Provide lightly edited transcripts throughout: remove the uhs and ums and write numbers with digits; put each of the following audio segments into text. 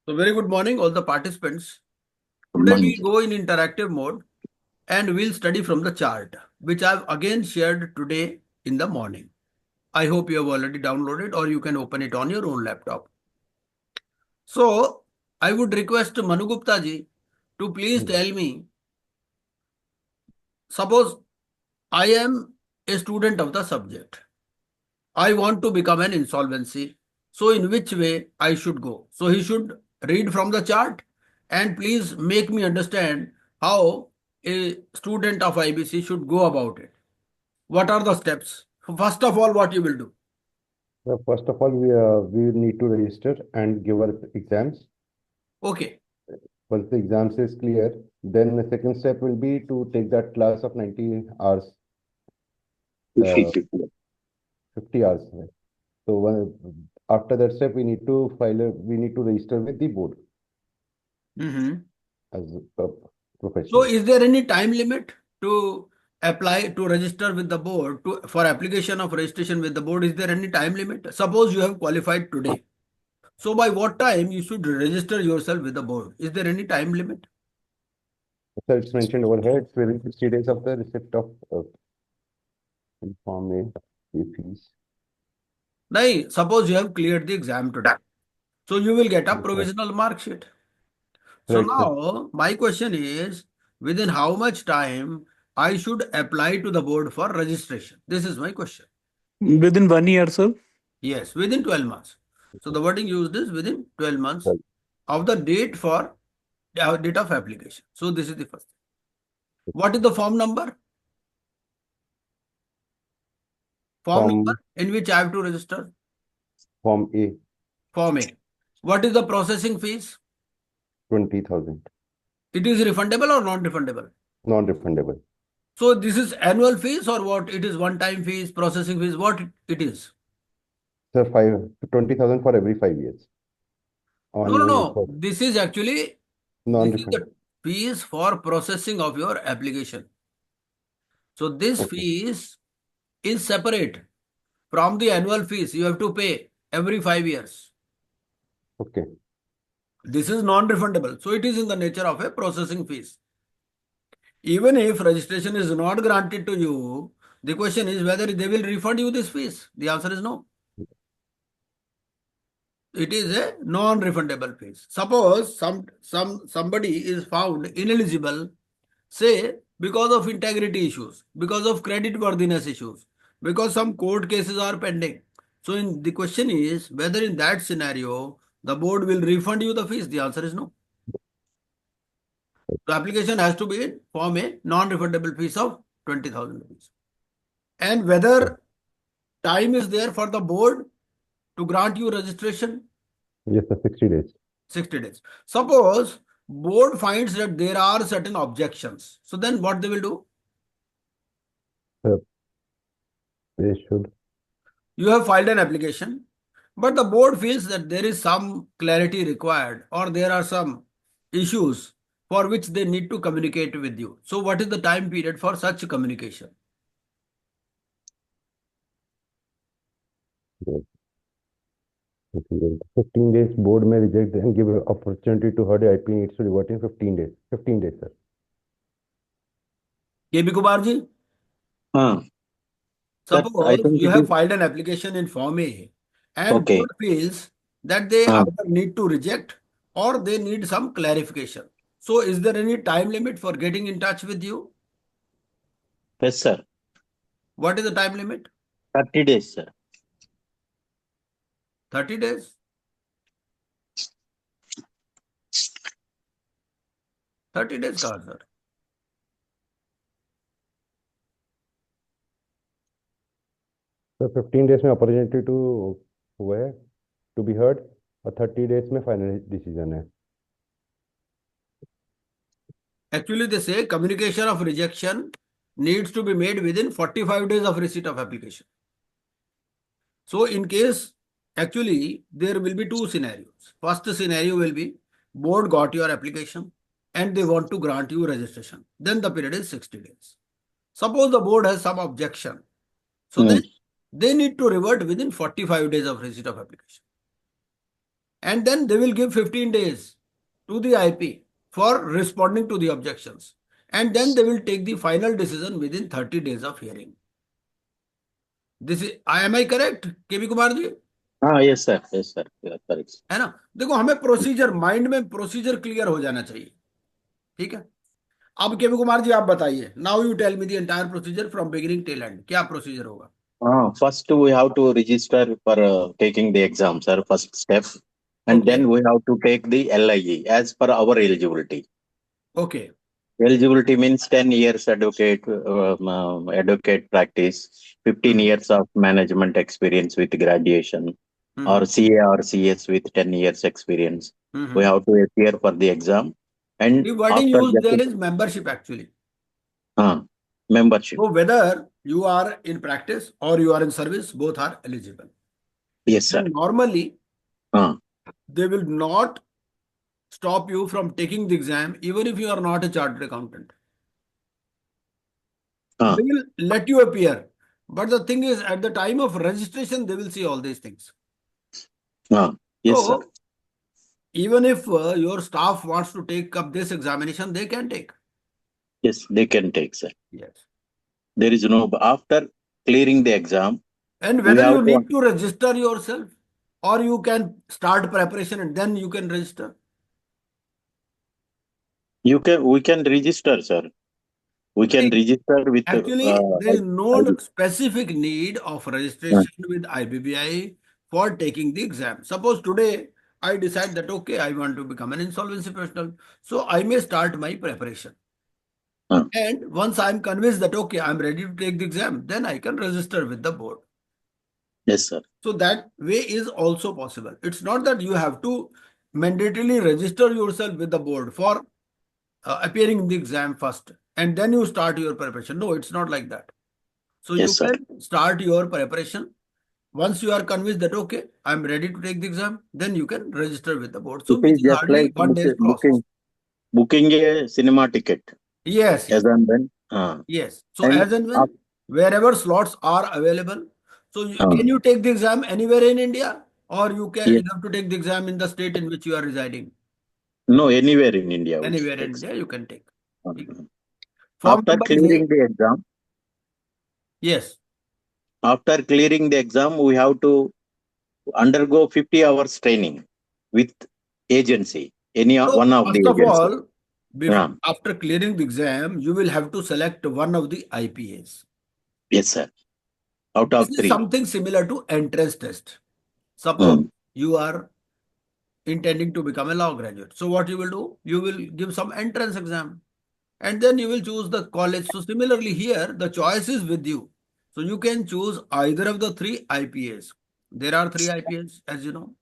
So very good morning, all the participants. Good Today morning, we go in interactive mode and we'll study from the chart, which I've again shared today in the morning. I hope you have already downloaded or you can open it on your own laptop. So I would request Manu Gupta ji to please tell me, suppose I am a student of the subject. I want to become an insolvency. So in which way I should go? So he should read from the chart and please make me understand how a student of IBC should go about it. What are the steps? First of all, what you will do? First of all, we need to register and give our exams. Okay. Once the exams is clear, then the second step will be to take that class of 90 hours, 50. uh, 50 hours. Right? So after that step, we need to register with the board Mhm. as a So professional. is there any time limit to apply to register with the board for application of registration with the board? Is there any time limit? Suppose you have qualified today. So by what time you should register yourself with the board? Is there any time limit? So it's mentioned over here, it's within 60 days of the receipt of Form A, fees. Nahi, suppose you have cleared the exam today. So you will get a Yes, sir. provisional mark sheet. So Right, sir. now my question is, within how much time I should apply to the board for registration? This is my question. Within 1 year, sir. Yes, within 12 months. So the wording used is within 12 months Well, of the date for date of application. So this is the first thing. What is the form number? Form number Form, in which I have to register? Form A, Form A. What is the processing fees? 20,000, It is refundable or non-refundable? non-refundable. So this is annual fees or what? It is one-time fees, processing fees, what it is? Sir, 20,000 for every 5 years. No, no, On no. This is actually, this is non-refund. the fees for processing of your application. So this Okay. fees is separate from the annual fees you have to pay every 5 years. Okay. This is non-refundable. So it is in the nature of a processing fees. Even if registration is not granted to you, the question is whether they will refund you this fees. The answer is no. It is a non-refundable fees. Suppose somebody is found ineligible, say because of integrity issues, because of credit worthiness issues, because some court cases are pending. So the question is whether in that scenario the board will refund you the fees. The answer is no. The application has to be in form a non-refundable fees of 20,000 rupees. And whether time is there for the board to grant you registration, Yes, sir, 60 days. 60 days. Suppose board finds that there are certain objections. So then what they will do? Sir, they should. You have filed an application, but the board feels that there is some clarity required or there are some issues for which they need to communicate with you. So what is the time period for such communication? Yes, 15 days. Board may reject and give opportunity to her. IP needs to revert in 15 days. 15 days, sir. KB Kumar ji, That I suppose think you it have is filed an application in Form A and okay. board feels that they Uh, either need to reject or they need some clarification. So is there any time limit for getting in touch with you? yes, sir. What is the time limit? 30 days, sir. 30 days? 30 days का sir. So 15 days में opportunity to हुआ है to be heard और 30 days में final decision है. Actually, they say communication of rejection needs to be made within 45 days of receipt of application. So in case, actually, there will be two scenarios. First scenario will be board got your application and they want to grant you registration. Then the period is 60 days. Suppose the board has some objection. So then they need to revert within 45 days of receipt of application. And then they will give 15 days to the IP for responding to the objections. And then they will take the final decision within 30 days of hearing. Am I correct, केवी कुमार जी? हाँ, yes sir, you are correct. है ना? देखो, हमें procedure, mind में procedure clear हो जाना चाहिए. ठीक है. अब केवी कुमार जी आप बताइए. Now you tell me the entire procedure from beginning till end. क्या प्रोसीजर होगा? First we have to register for taking the exam, sir, first step. And Okay. then we have to take the LIE as per our eligibility. Okay. Eligibility means 10 years advocate practice, 15 years of management experience with graduation, or CA or CS with 10 years experience. We have to appear for the exam. And The wording after used there getting is membership actually. membership. So whether you are in practice or you are in service, both are eligible. Yes, sir. And normally, Uh, they will not stop you from taking the exam, even if you are not a chartered accountant. uh, They will let you appear. But the thing is, at the time of registration, they will see all these things. yes, So, sir. even if your staff wants to take up this examination, they can take. Yes, they can take, sir. Yes. There is no, after clearing the exam, And we whether have you to- need to register yourself or you can start preparation and then you can register. we can register, sir. We can See, register with Actually, there is no specific need of registration with IBBI for taking the exam. Suppose today I decide that, okay, I want to become an insolvency professional. So I may start my preparation. And once I'm convinced that, okay, I'm ready to take the exam, then I can register with the board. Yes, sir. So that way is also possible. It's not that you have to mandatorily register yourself with the board for appearing in the exam first and then you start your preparation. No, it's not like that. So Yes, you sir. can start your preparation. Once you are convinced that, okay, I'm ready to take the exam, then you can register with the board. So It which is is just hardly like 1 day's process. booking a cinema ticket. Yes, yes, As and when. yes. So And as and when, wherever slots are available. So can you take the exam anywhere in India or you Yes. have to take the exam in the state in which you are residing? No, anywhere in India. we Anywhere take, in India you can take. After number clearing A, the exam, yes. after clearing the exam, we have to undergo 50 hours training with agency. Any So one of the first of agency. all, Yeah. after clearing the exam, you will have to select one of the IPAs. Yes, sir. Out This of is 3. something similar to entrance test. Suppose you are intending to become a law graduate. So what you will do? You will give some entrance exam and then you will choose the college. So similarly here, the choice is with you. So you can choose either of the 3 IPAs. There are 3 IPAs, as you know,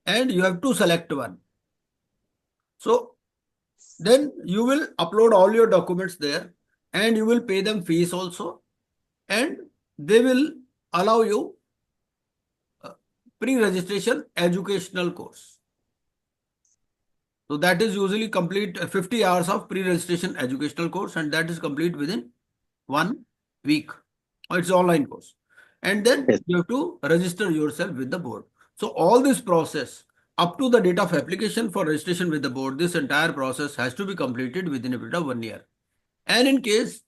and you have to select one. So then you will upload all your documents there and you will pay them fees also and they will allow you pre-registration educational course. So that is usually complete 50 hours of pre-registration educational course and that is complete within 1 week. It's online course. And then you have to register yourself with the board. So all this process up to the date of application for registration with the board, this entire process has to be completed within a period of 1 year. And in case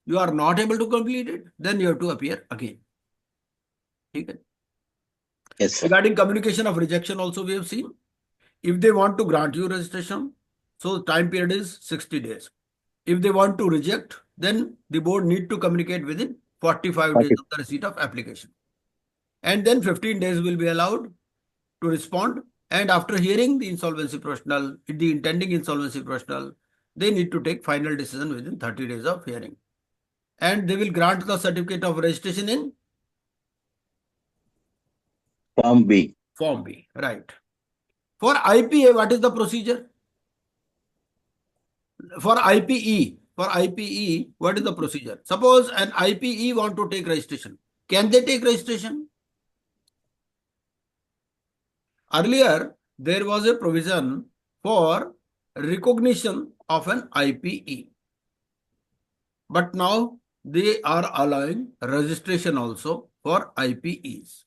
you are not able to complete it, then you have to appear again. Okay. Yes, sir. Regarding communication of rejection also we have seen. If they want to grant you registration, so time period is 60 days. If they want to reject, then the board need to communicate within 45 days of the receipt of application. And then 15 days will be allowed to respond. And after hearing the insolvency professional, the intending insolvency professional, they need to take final decision within 30 days of hearing. And they will grant the certificate of registration in Form B. Form B, right. For IPA, what is the procedure? For IPE, what is the procedure? Suppose an IPE want to take registration. Can they take registration? Earlier, there was a provision for recognition of an IPE. But now they are allowing registration also for IPEs.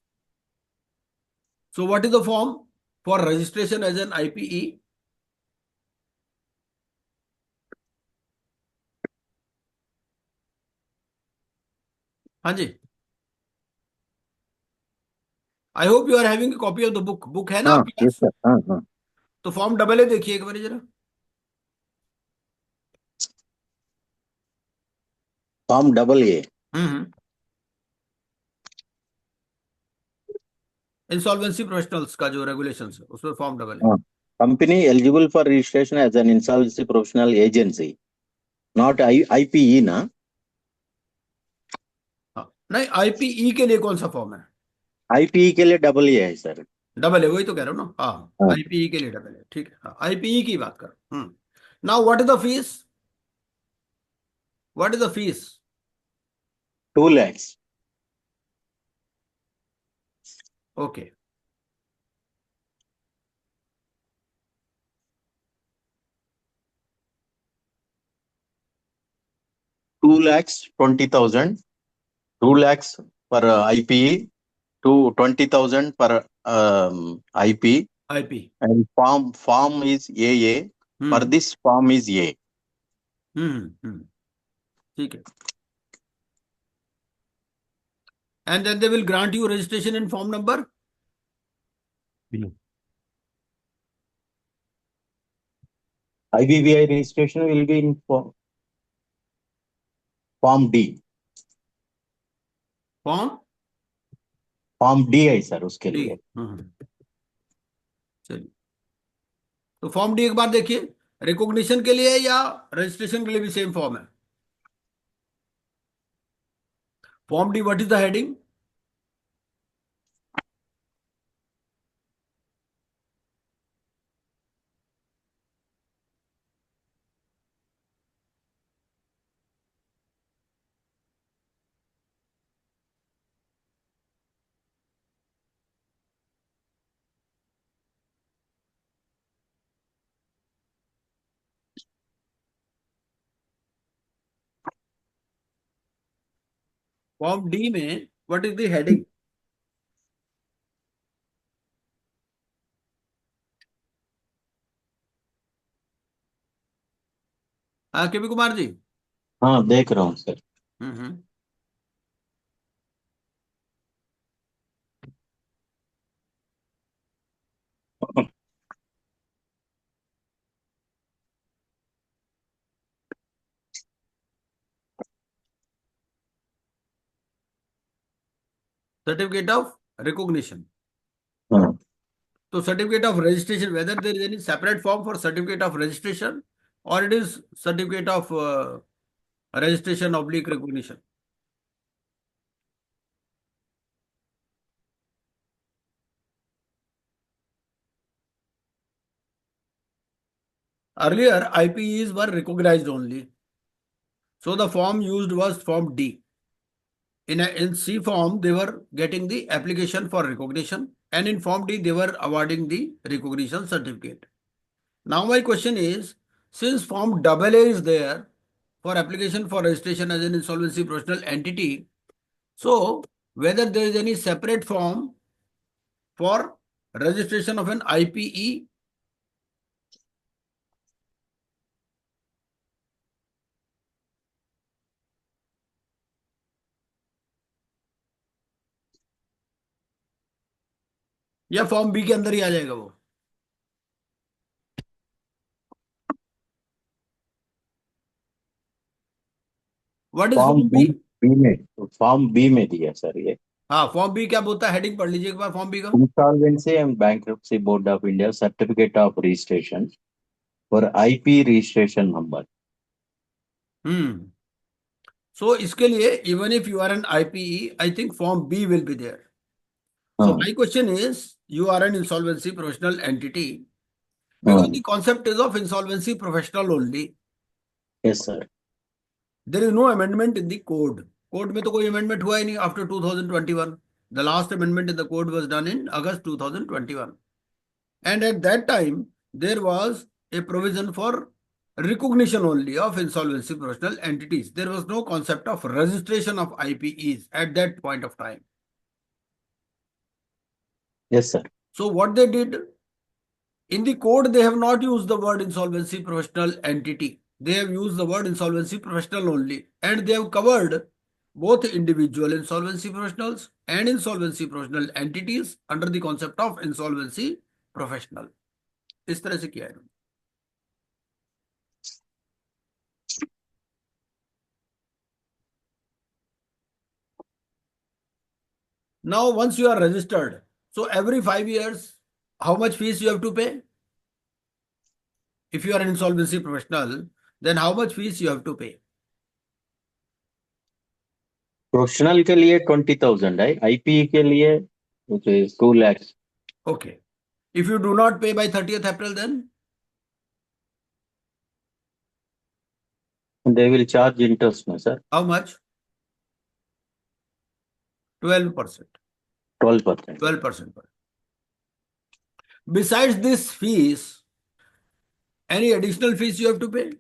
So what is the form? for registration as an IPE? हाँ जी, I hope you are having copy of the book. Book है ना हाँ, आपके yes पास? sir, हाँ हाँ. तो form double ए देखिए एक बार जरा. Form double A. Hmm. Insolvency professionals का जो रेगुलेशंस है उसमें फॉर्म डबल ए. हाँ. Company eligible for registration as an insolvency professional agency, not IPE ना. हाँ, नहीं IPE के लिए कौन सा फॉर्म है? IPE के लिए double A है सर. डबल ए, वही तो कह रहा हूँ ना. हाँ, हाँ. IPE के लिए डबल ए, ठीक है. हाँ, IPE की बात कर. Now what is the fees? What is the fees? 2 lakhs. Okay. 2,20,000. 2 lakhs for IPE. To 20,000 per IP, IP. and form is AA. For hmm. this form is A. ठीक है. And then they will grant you registration in form number? B. IBBI registration will be in form D. Form D है sir उसके D. लिए. चलिए, तो form D एक बार देखिए. Recognition के लिए या रजिस्ट्रेशन के लिए भी सेम फॉर्म है? Form D, what is the heading? Form D में व्हाट इज द हेडिंग? हाँ, केपी कुमार जी. हाँ, देख रहा हूँ sir. Hmm. Certificate of recognition. हाँ. तो certificate of registration, whether there is any separate form for certificate of registration और it is certificate of registration oblique recognition. Earlier, IPEs were recognized only. So the form used was form D. In C form, they were getting the application for recognition, and in form D, they were awarding the recognition certificate. Now my question is, since form AA is there for application for registration as an insolvency professional entity, so whether there is any separate form for registration of an IPE? या form B के अंदर ही आ जाएगा वो? What is form form B? Form B में दिया sir ये. हाँ, फॉर्म बी क्या बोलता है? हेडिंग पढ़ लीजिए एक बार फॉर्म बी का. Insolvency and Bankruptcy Board of India Certificate of Registration for IP registration number. So इसके लिए even if you are an IPE, I think form B will be there. So हाँ. my question is, you are an insolvency professional entity, because हाँ. the concept is of insolvency professional only. Yes sir. There is no amendment in the code. Code में तो कोई amendment हुआ ही नहीं after 2021. The last amendment in the code was done in August 2021. And at that time, there was a provision for recognition only of insolvency professional entities. There was no concept of registration of IPEs at that point of time. Yes sir. So what they did, In the code, they have not used the word insolvency professional entity. They have used the word insolvency professional only. And they have covered both individual insolvency professionals and insolvency professional entities under the concept of insolvency professional. इस तरह से किया है. Now, once you are registered, so every 5 years, how much fees you have to pay? If you are an insolvency professional, then how much fees you have to pay? Professional के लिए 20,000 है, IPE के लिए 2 lakhs. Okay. If you do not pay by 30th April, then They will charge interest, no, sir. how much? 12%. 12%. 12%. Besides this fees, any additional fees you have to pay?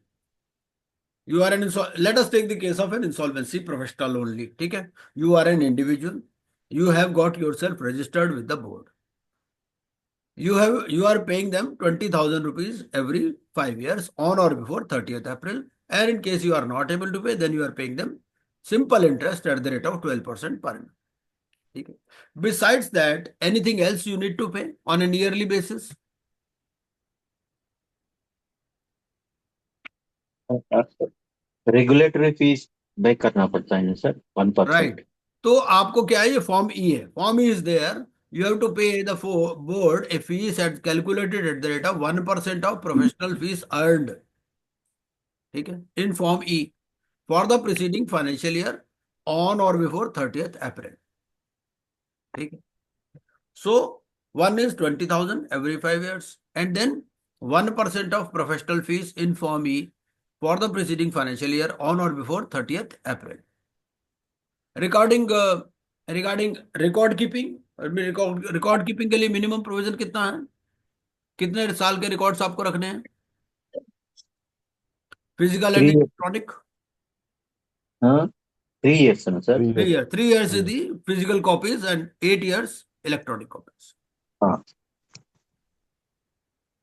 You are let us take the case of an insolvency professional only. Okay? You are an individual. You have got yourself registered with the board. You are paying them 20,000 rupees every 5 years on or before 30th April. And in case you are not able to pay, then you are paying them simple interest at the rate of 12% per annum. Okay. Besides that, anything else you need to pay on a yearly basis? Regulatory fees पे करना पड़ता है ना sir, 1%. Right. तो आपको क्या है, ये फॉर्म ई है. Form E is there. You have to pay the board a fee calculated at the rate of 1% of professional fees earned. ठीक है, in form E for the preceding financial year on or before 30th April. ठीक है. So one is 20,000 every 5 years, and then 1% of professional fees in form E for the preceding financial year on or before 30th April. Regarding record keeping, record keeping के लिए minimum provision कितना है? कितने साल के records आपको रखने हैं? Physical and electronic? 3 years, no, sir. 3 years. 3 years is the physical copies and 8 years electronic copies.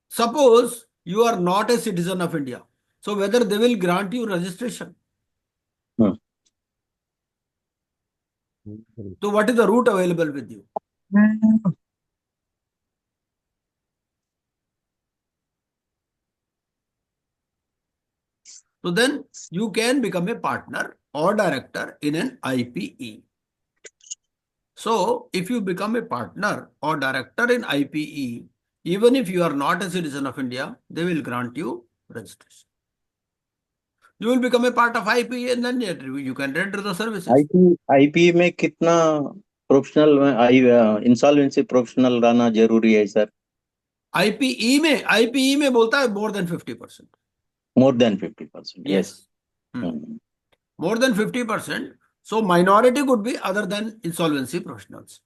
Suppose you are not a citizen of India, so whether they will grant you registration? So what is the route available with you? So then you can become a partner or director in an IPE. So if you become a partner or director in IPE, even if you are not a citizen of India, they will grant you registration. You will become a part of IPE and then you can render the services. IPE में कितना professional insolvency professional रहना जरूरी है sir? IPE में बोलता है more than 50%. More than 50%. Yes. More than 50%. So minority could be other than insolvency professionals.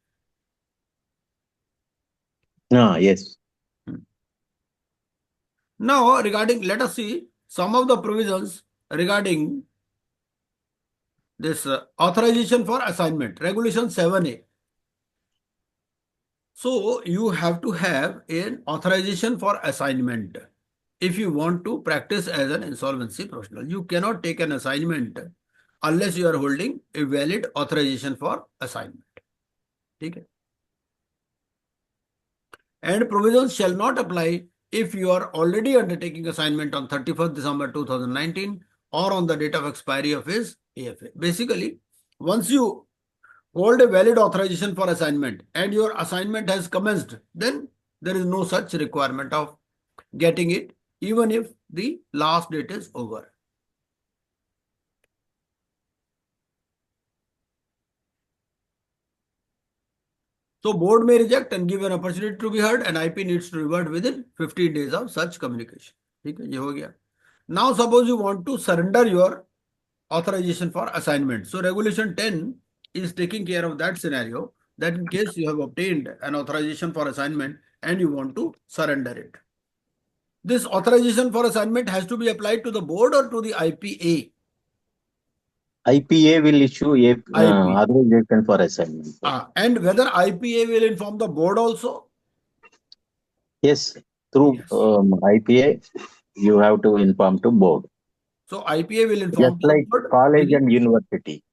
Yes. Now let us see some of the provisions regarding this authorization for assignment, Regulation 7A. So you have to have an authorization for assignment if you want to practice as an insolvency professional. You cannot take an assignment unless you are holding a valid authorization for assignment. Okay. And provisions shall not apply if you are already undertaking assignment on 31st December 2019 or on the date of expiry of his AFA. Basically, once you hold a valid authorization for assignment and your assignment has commenced, then there is no such requirement of getting it, even if the last date is over. So board may reject and give an opportunity to be heard, and IP needs to revert within 15 days of such communication. ठीक है, ये हो गया. Now suppose you want to surrender your authorization for assignment. So Regulation 10 is taking care of that scenario, that in case you have obtained an authorization for assignment and you want to surrender it. This authorization for assignment has to be applied to the board or to the IPA? IPA will issue a authorization for assignment. And whether IPA will inform the board also? Yes. Through Yes. IPA, you have to inform to board, So IPA will inform just to the like board college and university.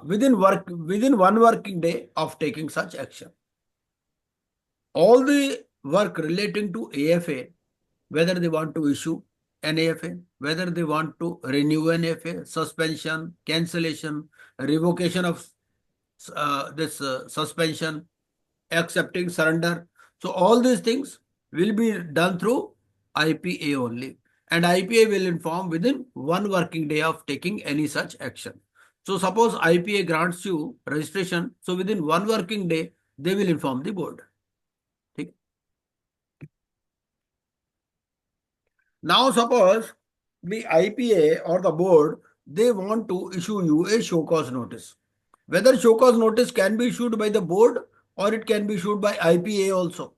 within 1 working day of taking such action. All the work relating to AFA, whether they want to issue an AFA, whether they want to renew an AFA, suspension, cancellation, revocation of this suspension, accepting surrender. So all these things will be done through IPA only. And IPA will inform within 1 working day of taking any such action. So suppose IPA grants you registration, so within 1 working day, they will inform the board. Okay. Now suppose the IPA or the board, they want to issue you a show cause notice. Whether show cause notice can be issued by the board or it can be issued by IPA also.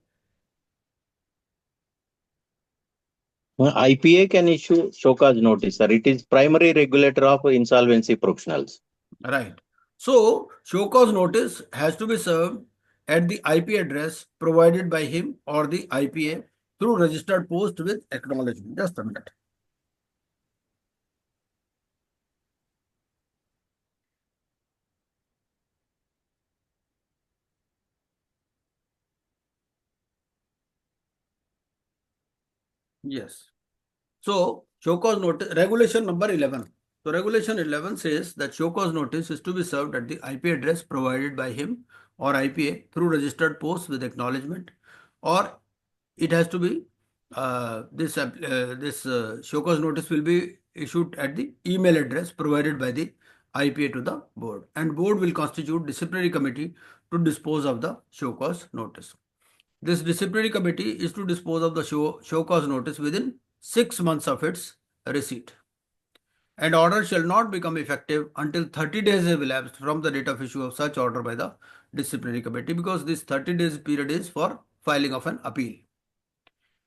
IPA can issue show cause notice, sir. It is primary regulator of insolvency professionals. Right. So, show cause notice has to be served at the IP address provided by him or the IPA through registered post with acknowledgement. Just a minute. Yes. So, show cause notice, regulation number 11. So, regulation 11 says that show cause notice is to be served at the IP address provided by him or IPA through registered post with acknowledgement, or it has to be this show cause notice will be issued at the email address provided by the IPA to the board, and board will constitute disciplinary committee to dispose of the show cause notice. This disciplinary committee is to dispose of the show cause notice within 6 months of its receipt. And order shall not become effective until 30 days have elapsed from the date of issue of such order by the disciplinary committee, because this 30 days period is for filing of an appeal.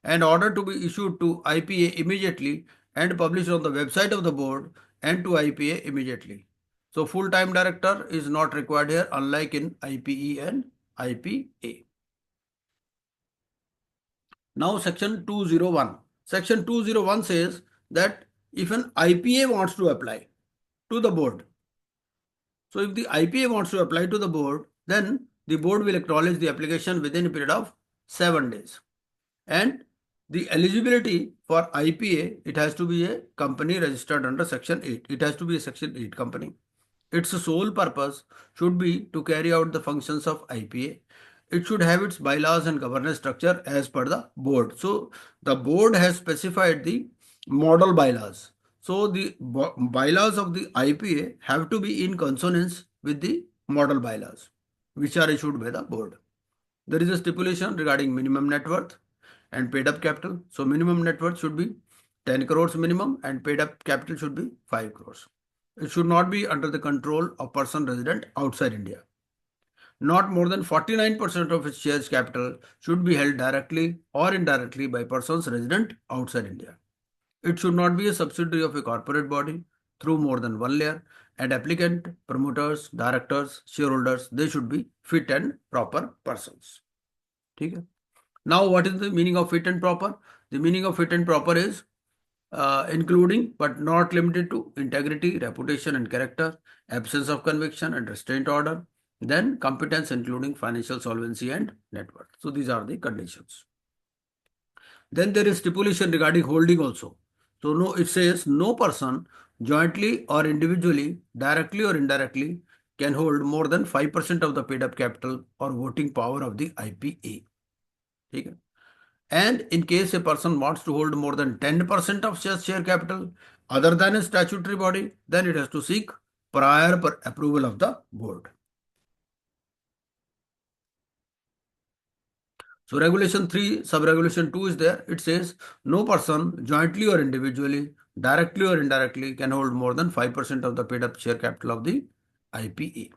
And order to be issued to IPA immediately and published on the website of the board and to IPA immediately. So full-time director is not required here, unlike in IPE and IPA. Now section 201. Section 201 says that if an IPA wants to apply to the board, so if the IPA wants to apply to the board, then the board will acknowledge the application within a period of 7 days. And the eligibility for IPA, it has to be a company registered under section 8. It has to be a section 8 company. Its sole purpose should be to carry out the functions of IPA. It should have its bylaws and governance structure as per the board. So the board has specified the model bylaws. So the bylaws of the IPA have to be in consonance with the model bylaws, which are issued by the board. There is a stipulation regarding minimum net worth and paid up capital. So minimum net worth should be 10 crores minimum and paid up capital should be 5 crores. It should not be under the control of person resident outside India. Not more than 49% of its shares capital should be held directly or indirectly by persons resident outside India. It should not be a subsidiary of a corporate body through more than one layer, and applicant, promoters, directors, shareholders, they should be fit and proper persons. Okay? Now, what is the meaning of fit and proper? The meaning of fit and proper is including but not limited to integrity, reputation and character, absence of conviction and restraint order, then competence including financial solvency and net worth. So these are the conditions. Then there is stipulation regarding holding also. So no, it says no person jointly or individually, directly or indirectly, can hold more than 5% of the paid up capital or voting power of the IPA. Okay. And in case a person wants to hold more than 10% of share capital other than a statutory body, then it has to seek prior approval of the board. So regulation 3, sub-regulation 2 is there. It says no person jointly or individually, directly or indirectly can hold more than 5% of the paid up share capital of the IPA.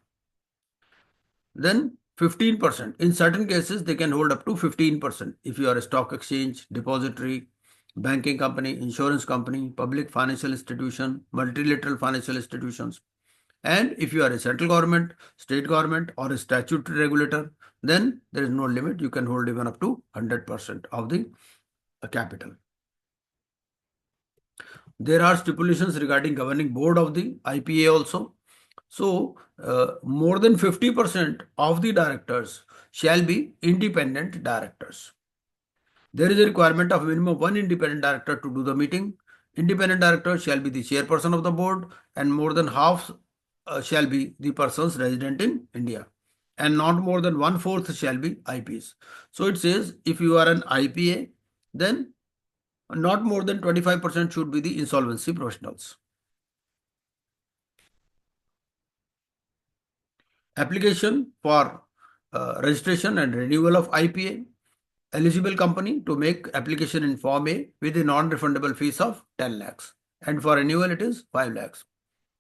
Then 15%. In certain cases, they can hold up to 15%. If you are a stock exchange, depository, banking company, insurance company, public financial institution, multilateral financial institutions. And if you are a central government, state government, or a statutory regulator, then there is no limit. You can hold even up to 100% of the capital. There are stipulations regarding governing board of the IPA also. So, more than 50% of the directors shall be independent directors. There is a requirement of minimum one independent director to do the meeting. Independent director shall be the chairperson of the board, and more than half shall be the persons resident in India, and not more than 1/4 shall be IPs. So it says if you are an IPA, then not more than 25% should be the insolvency professionals. Application for registration and renewal of IPA. Eligible company to make application in Form A with a non-refundable fees of 10 lakhs. And for renewal, it is 5 lakhs.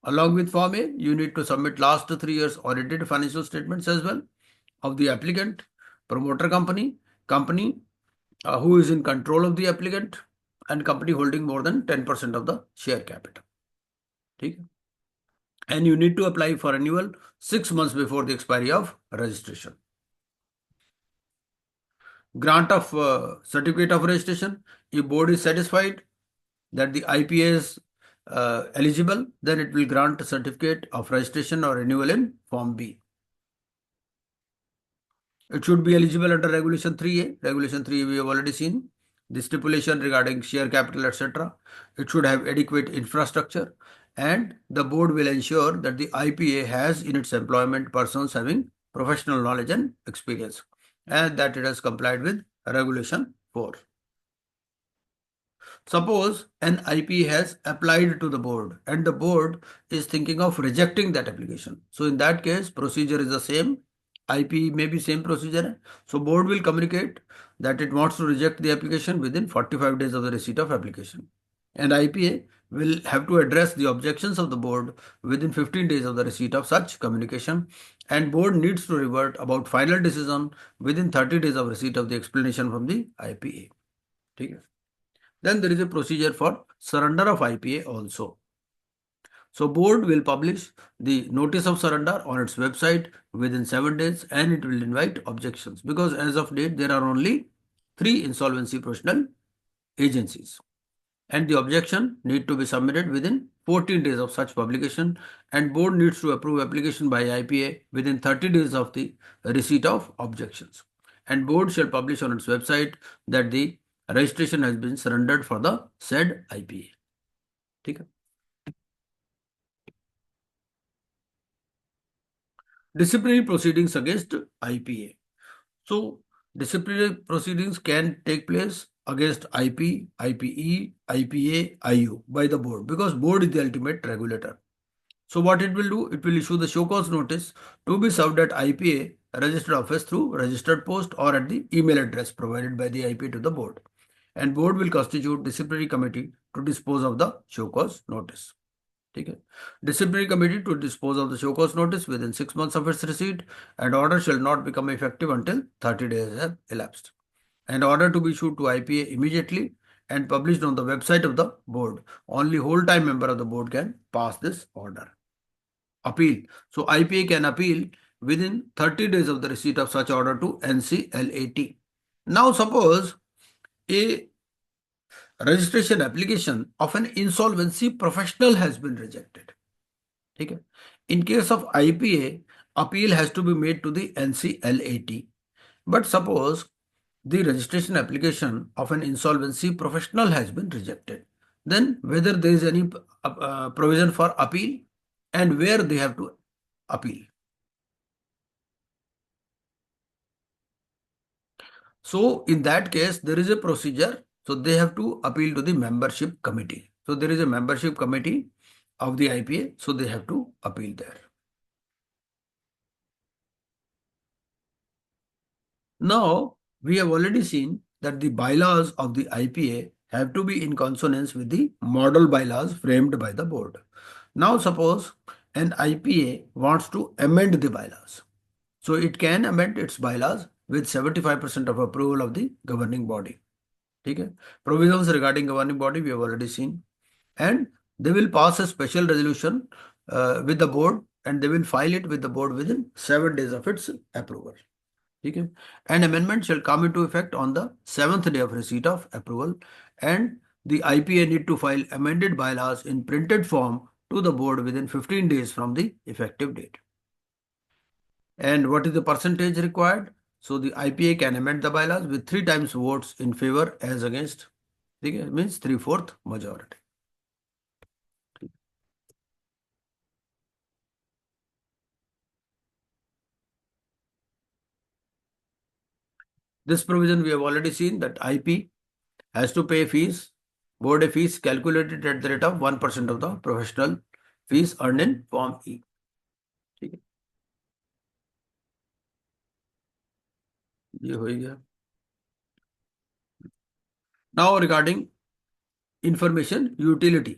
Along with Form A, you need to submit last 3 years audited financial statements as well of the applicant, promoter company who is in control of the applicant, and company holding more than 10% of the share capital. Okay? And you need to apply for renewal 6 months before the expiry of registration. Grant of certificate of registration. If board is satisfied that the IPA is eligible, then it will grant a certificate of registration or renewal in Form B. It should be eligible under Regulation 3A. Regulation 3A we have already seen. The stipulation regarding share capital, etc. It should have adequate infrastructure, and the board will ensure that the IPA has in its employment persons having professional knowledge and experience, and that it has complied with Regulation 4. Suppose an IPA has applied to the board and the board is thinking of rejecting that application. So in that case, procedure is the same. IPA may be same procedure. So board will communicate that it wants to reject the application within 45 days of the receipt of application. And IPA will have to address the objections of the board within 15 days of the receipt of such communication, and board needs to revert about final decision within 30 days of receipt of the explanation from the IPA. Okay. Then there is a procedure for surrender of IPA also. So board will publish the notice of surrender on its website within 7 days, and it will invite objections, because as of date there are only 3 insolvency professional agencies, and the objection need to be submitted within 14 days of such publication, and board needs to approve application by IPA within 30 days of the receipt of objections, and board shall publish on its website that the registration has been surrendered for the said IPA. Okay. Disciplinary proceedings against IPA. So disciplinary proceedings can take place against IP, IPE, IPA, IU by the board, because board is the ultimate regulator. So what it will do, it will issue the show cause notice to be served at IPA registered office through registered post or at the email address provided by the IPA to the board. And board will constitute disciplinary committee to dispose of the show cause notice. Okay. Disciplinary committee to dispose of the show cause notice within 6 months of its receipt, and order shall not become effective until 30 days have elapsed. And order to be issued to IPA immediately and published on the website of the board. Only whole-time member of the board can pass this order. Appeal. So IPA can appeal within 30 days of the receipt of such order to NCLAT. Now suppose a registration application of an insolvency professional has been rejected. Okay. In case of IPA, appeal has to be made to the NCLAT. But suppose the registration application of an insolvency professional has been rejected, then whether there is any provision for appeal and where they have to appeal. So in that case, there is a procedure. So they have to appeal to the membership committee. So there is a membership committee of the IPA. So they have to appeal there. Now, we have already seen that the bylaws of the IPA have to be in consonance with the model bylaws framed by the board. Now, suppose an IPA wants to amend the bylaws. So it can amend its bylaws with 75% of approval of the governing body. Okay. Provisions regarding governing body we have already seen, and they will pass a special resolution with the board, and they will file it with the board within 7 days of its approval. ठीक है. An amendment shall come into effect on the 7th day of receipt of approval, and the IPA need to file amended bylaws in printed form to the board within 15 days from the effective date. And what is the percentage required? So the IPA can amend the bylaws with 3 times votes in favor as against. ठीक है, means 3/4 majority. This provision we have already seen that IP has to pay fees, board fees calculated at the rate of 1% of the professional fees earned in Form E. ठीक है, ये हो गया. Now regarding information utility.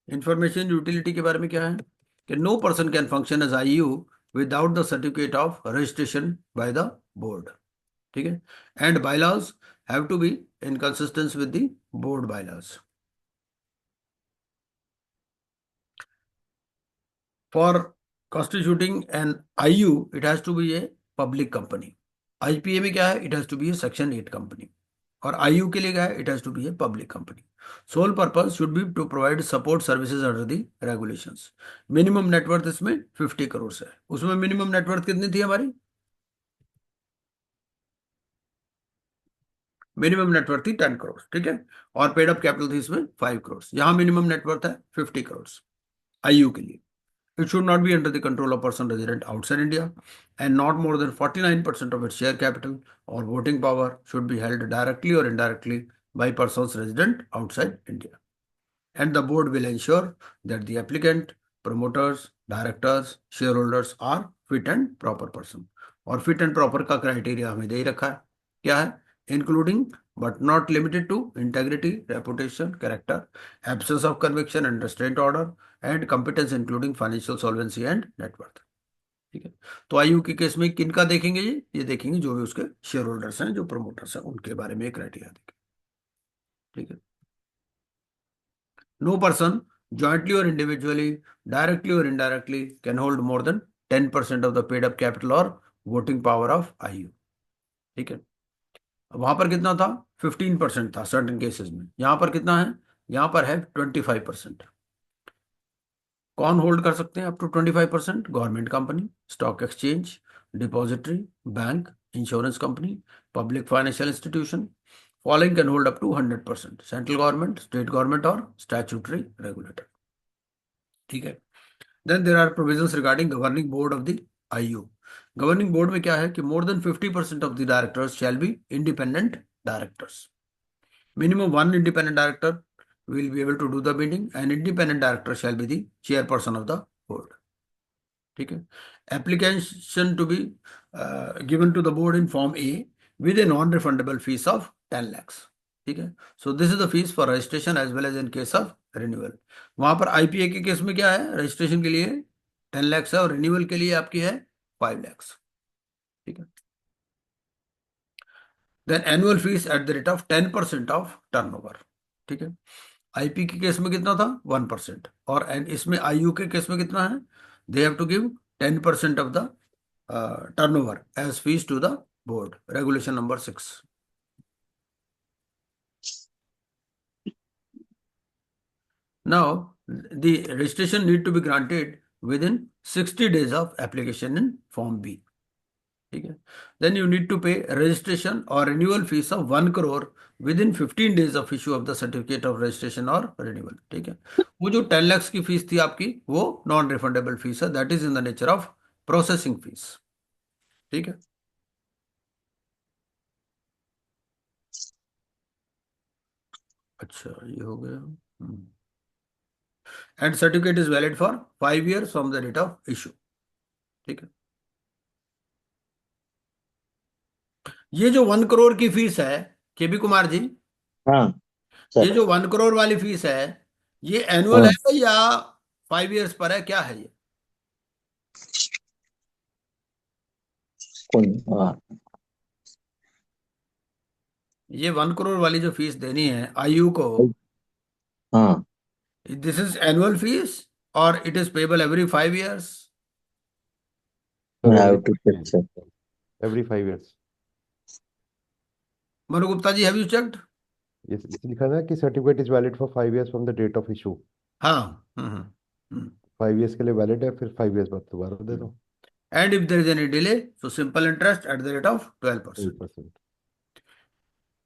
Information utility के बारे में क्या है कि no person can function as IU without the certificate of registration by the board. ठीक है, and bylaws have to be in consistence with the board bylaws. For constituting an IU, it has to be a public company. IPA में क्या है? It has to be a Section 8 company. और IU के लिए क्या है? It has to be a public company. Sole purpose should be to provide support services under the regulations. Minimum net worth इसमें 50 करोड़ है. उसमें minimum net worth कितनी थी हमारी? मिनिमम नेटवर्थ थी 10 करोड़. ठीक है, और पेड अप कैपिटल थी इसमें 5 करोड़. यहां मिनिमम नेटवर्थ है 50 करोड़ आईयू के लिए. It should not be under the control of person resident outside India, and not more than 49% of its share capital or voting power should be held directly or indirectly by persons resident outside India. And the board will ensure that the applicant, promoters, directors, shareholders are fit and proper person. और fit and proper का criteria हमें दे ही रखा है. क्या है? Including but not limited to integrity, reputation, character, absence of conviction and restraint order, and competence including financial solvency and net worth. ठीक है, तो आयु के केस में किनका देखेंगे? ये देखेंगे जो भी उसके शेयर होल्डर्स हैं, जो प्रमोटर्स हैं, उनके बारे में क्राइटेरिया देखेंगे. ठीक है. No person, jointly or individually, directly or indirectly, can hold more than 10% of the paid up capital or voting power of IU. ठीक है, वहां पर कितना था? 15% था सर्टेन केसेस में. यहां पर कितना है? यहां पर है 25%. कौन होल्ड कर सकते हैं up to 25%? Government company, stock exchange, depository, bank, insurance company, public financial institution. Following can hold up to 100%. Central government, state government or statutory regulator. ठीक है. Then there are provisions regarding governing board of the IU. Governing board में क्या है कि more than 50% of the directors shall be independent directors. Minimum one independent director will be able to do the meeting, and independent director shall be the chairperson of the board. ठीक है. Application to be given to the board in Form A with a non-refundable fees of 10 lakhs. ठीक है. So this is the fees for registration as well as in case of renewal. वहां पर IPA के case में क्या है? Registration के लिए 10 lakhs है और रिन्यूअल के लिए आपकी है 5 lakhs. ठीक है. Then annual fees at the rate of 10% of turnover. ठीक है. IP के केस में कितना था? 1%. और इसमें IU के केस में कितना है? They have to give 10% of the turnover as fees to the board. Regulation number 6. Now, the registration need to be granted within 60 days of application in Form B. ठीक है. Then you need to pay registration or renewal fees of 1 crore within 15 days of issue of the certificate of registration or renewal. ठीक है. वो जो 10 lakhs की fees थी आपकी, वो नॉन रिफंडेबल फीस है. That is in the nature of processing fees. ठीक है. अच्छा, ये हो गया. And certificate is valid for 5 years from the date of issue. ठीक है. ये जो 1 crore की फीस है केबी कुमार जी, हाँ ये सर. जो 1 crore वाली फीस है, ये एनुअल हाँ. है या 5 years पर है? क्या है ये? हाँ. ये 1 crore वाली जो फीस देनी है आयु को, हाँ. दिस इज एनुअल फीस और it is payable every 5 years? I have to check, sir. Every 5 years. Manu Gupta ji, have you checked? ये लिखा था कि certificate is valid for 5 years from the date of issue. हाँ। 5 years के लिए valid है, फिर 5 years बाद दोबारा दे दो। And if there is any delay, so simple interest at the rate of 12%. 12%।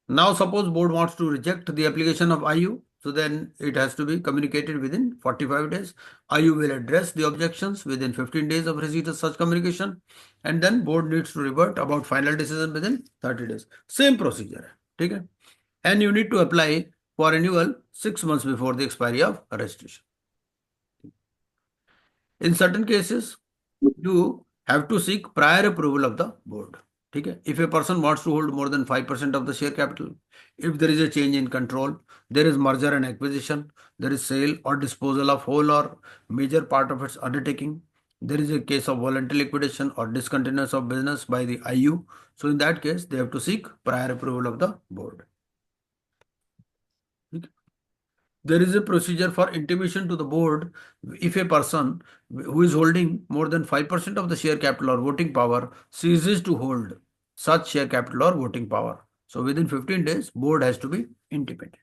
Now, suppose board wants to reject the application of IU, so then it has to be communicated within 45 days. IU will address the objections within 15 days of receipt of such communication, and then board needs to revert about final decision within 30 days. Same procedure है, ठीक है? And you need to apply for renewal 6 months before the expiry of registration. In certain cases, you have to seek prior approval of the board. ठीक है? If a person wants to hold more than 5% of the share capital, if there is a change in control, there is merger and acquisition, there is sale or disposal of whole or major part of its undertaking, there is a case of voluntary liquidation or discontinuance of business by the IU. So in that case, they have to seek prior approval of the board. There is a procedure for intimation to the board if a person who is holding more than 5% of the share capital or voting power ceases to hold such share capital or voting power. So within 15 days, board has to be intimated.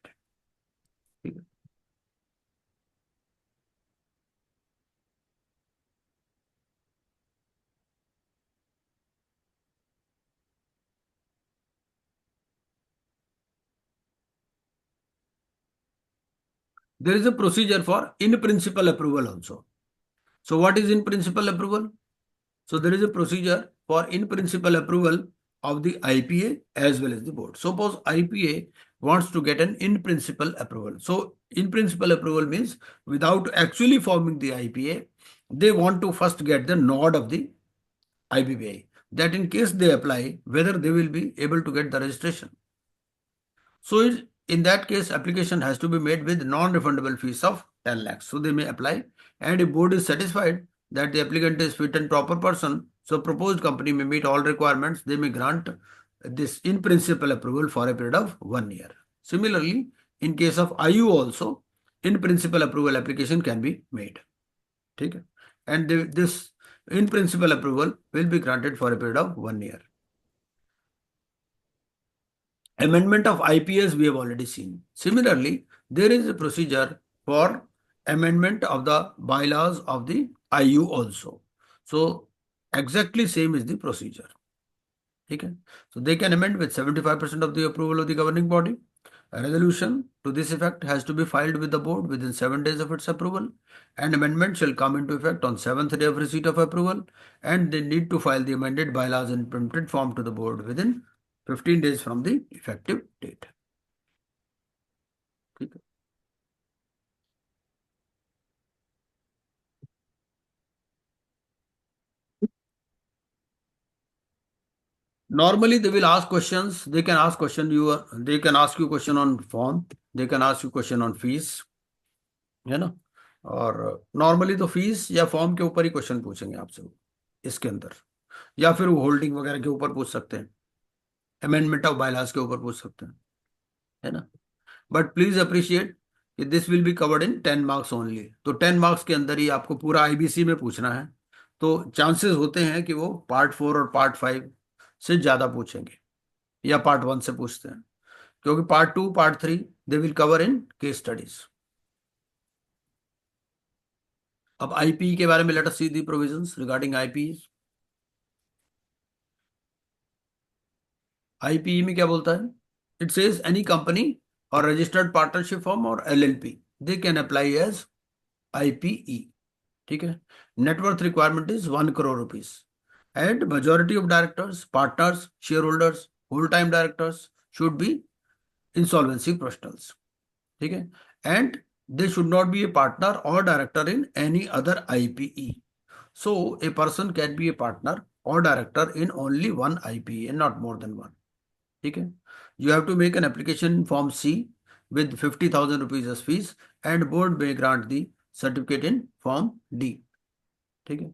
There is a procedure for in principle approval also. So what is in principle approval? So there is a procedure for in principle approval of the IPA as well as the board. Suppose IPA wants to get an in principle approval. So in principle approval means without actually forming the IPA, they want to first get the nod of the IBBI, that in case they apply, whether they will be able to get the registration. So in that case, application has to be made with non-refundable fees of 10 lakhs. So they may apply, and if board is satisfied that the applicant is fit and proper person, so proposed company may meet all requirements, they may grant this in principle approval for a period of 1 year. Similarly, in case of IU also, in principle approval application can be made. Okay? And this in principle approval will be granted for a period of 1 year. Amendment of IPS we have already seen. Similarly, there is a procedure for amendment of the bylaws of the IU also. So exactly same is the procedure. Okay. So they can amend with 75% of the approval of the governing body. A resolution to this effect has to be filed with the board within 7 days of its approval, and amendment shall come into effect on 7th day of receipt of approval, and they need to file the amended bylaws in printed form to the board within 15 days from the effective date. Okay. Normally they will ask questions. They can ask they can ask you question on form. They can ask you question on fees, है ना? और normally तो fees या form के ऊपर ही question पूछेंगे आपसे इसके अंदर, या फिर वो होल्डिंग वगैरह के ऊपर पूछ सकते हैं, अमेंडमेंट ऑफ बायलॉज के ऊपर पूछ सकते हैं, है ना? बट प्लीज अप्रिशिएट कि this will be covered in 10 marks only. तो 10 मार्क्स के अंदर ही आपको पूरा आईबीसी में पूछना है. तो चांसेस होते हैं कि वो पार्ट 4 और पार्ट 5 से ज्यादा पूछेंगे या पार्ट 1 से पूछते हैं, क्योंकि part 2 part 3 they will cover in case studies. अब आईपी के बारे में let us see the provisions regarding IP. IP में क्या बोलता है? It says any company or registered partnership firm or LLP they can apply as IPE. ठीक है. Net worth requirement is 1 crore rupees, and majority of directors, partners, shareholders, full-time directors should be insolvency professionals. ठीक है. And they should not be a partner or director in any other IPE. So a person can be a partner or director in only one IPE and not more than one. ठीक है. You have to make an application in Form C with 50,000 rupees as fees, and board may grant the certificate in Form D. ठीक है.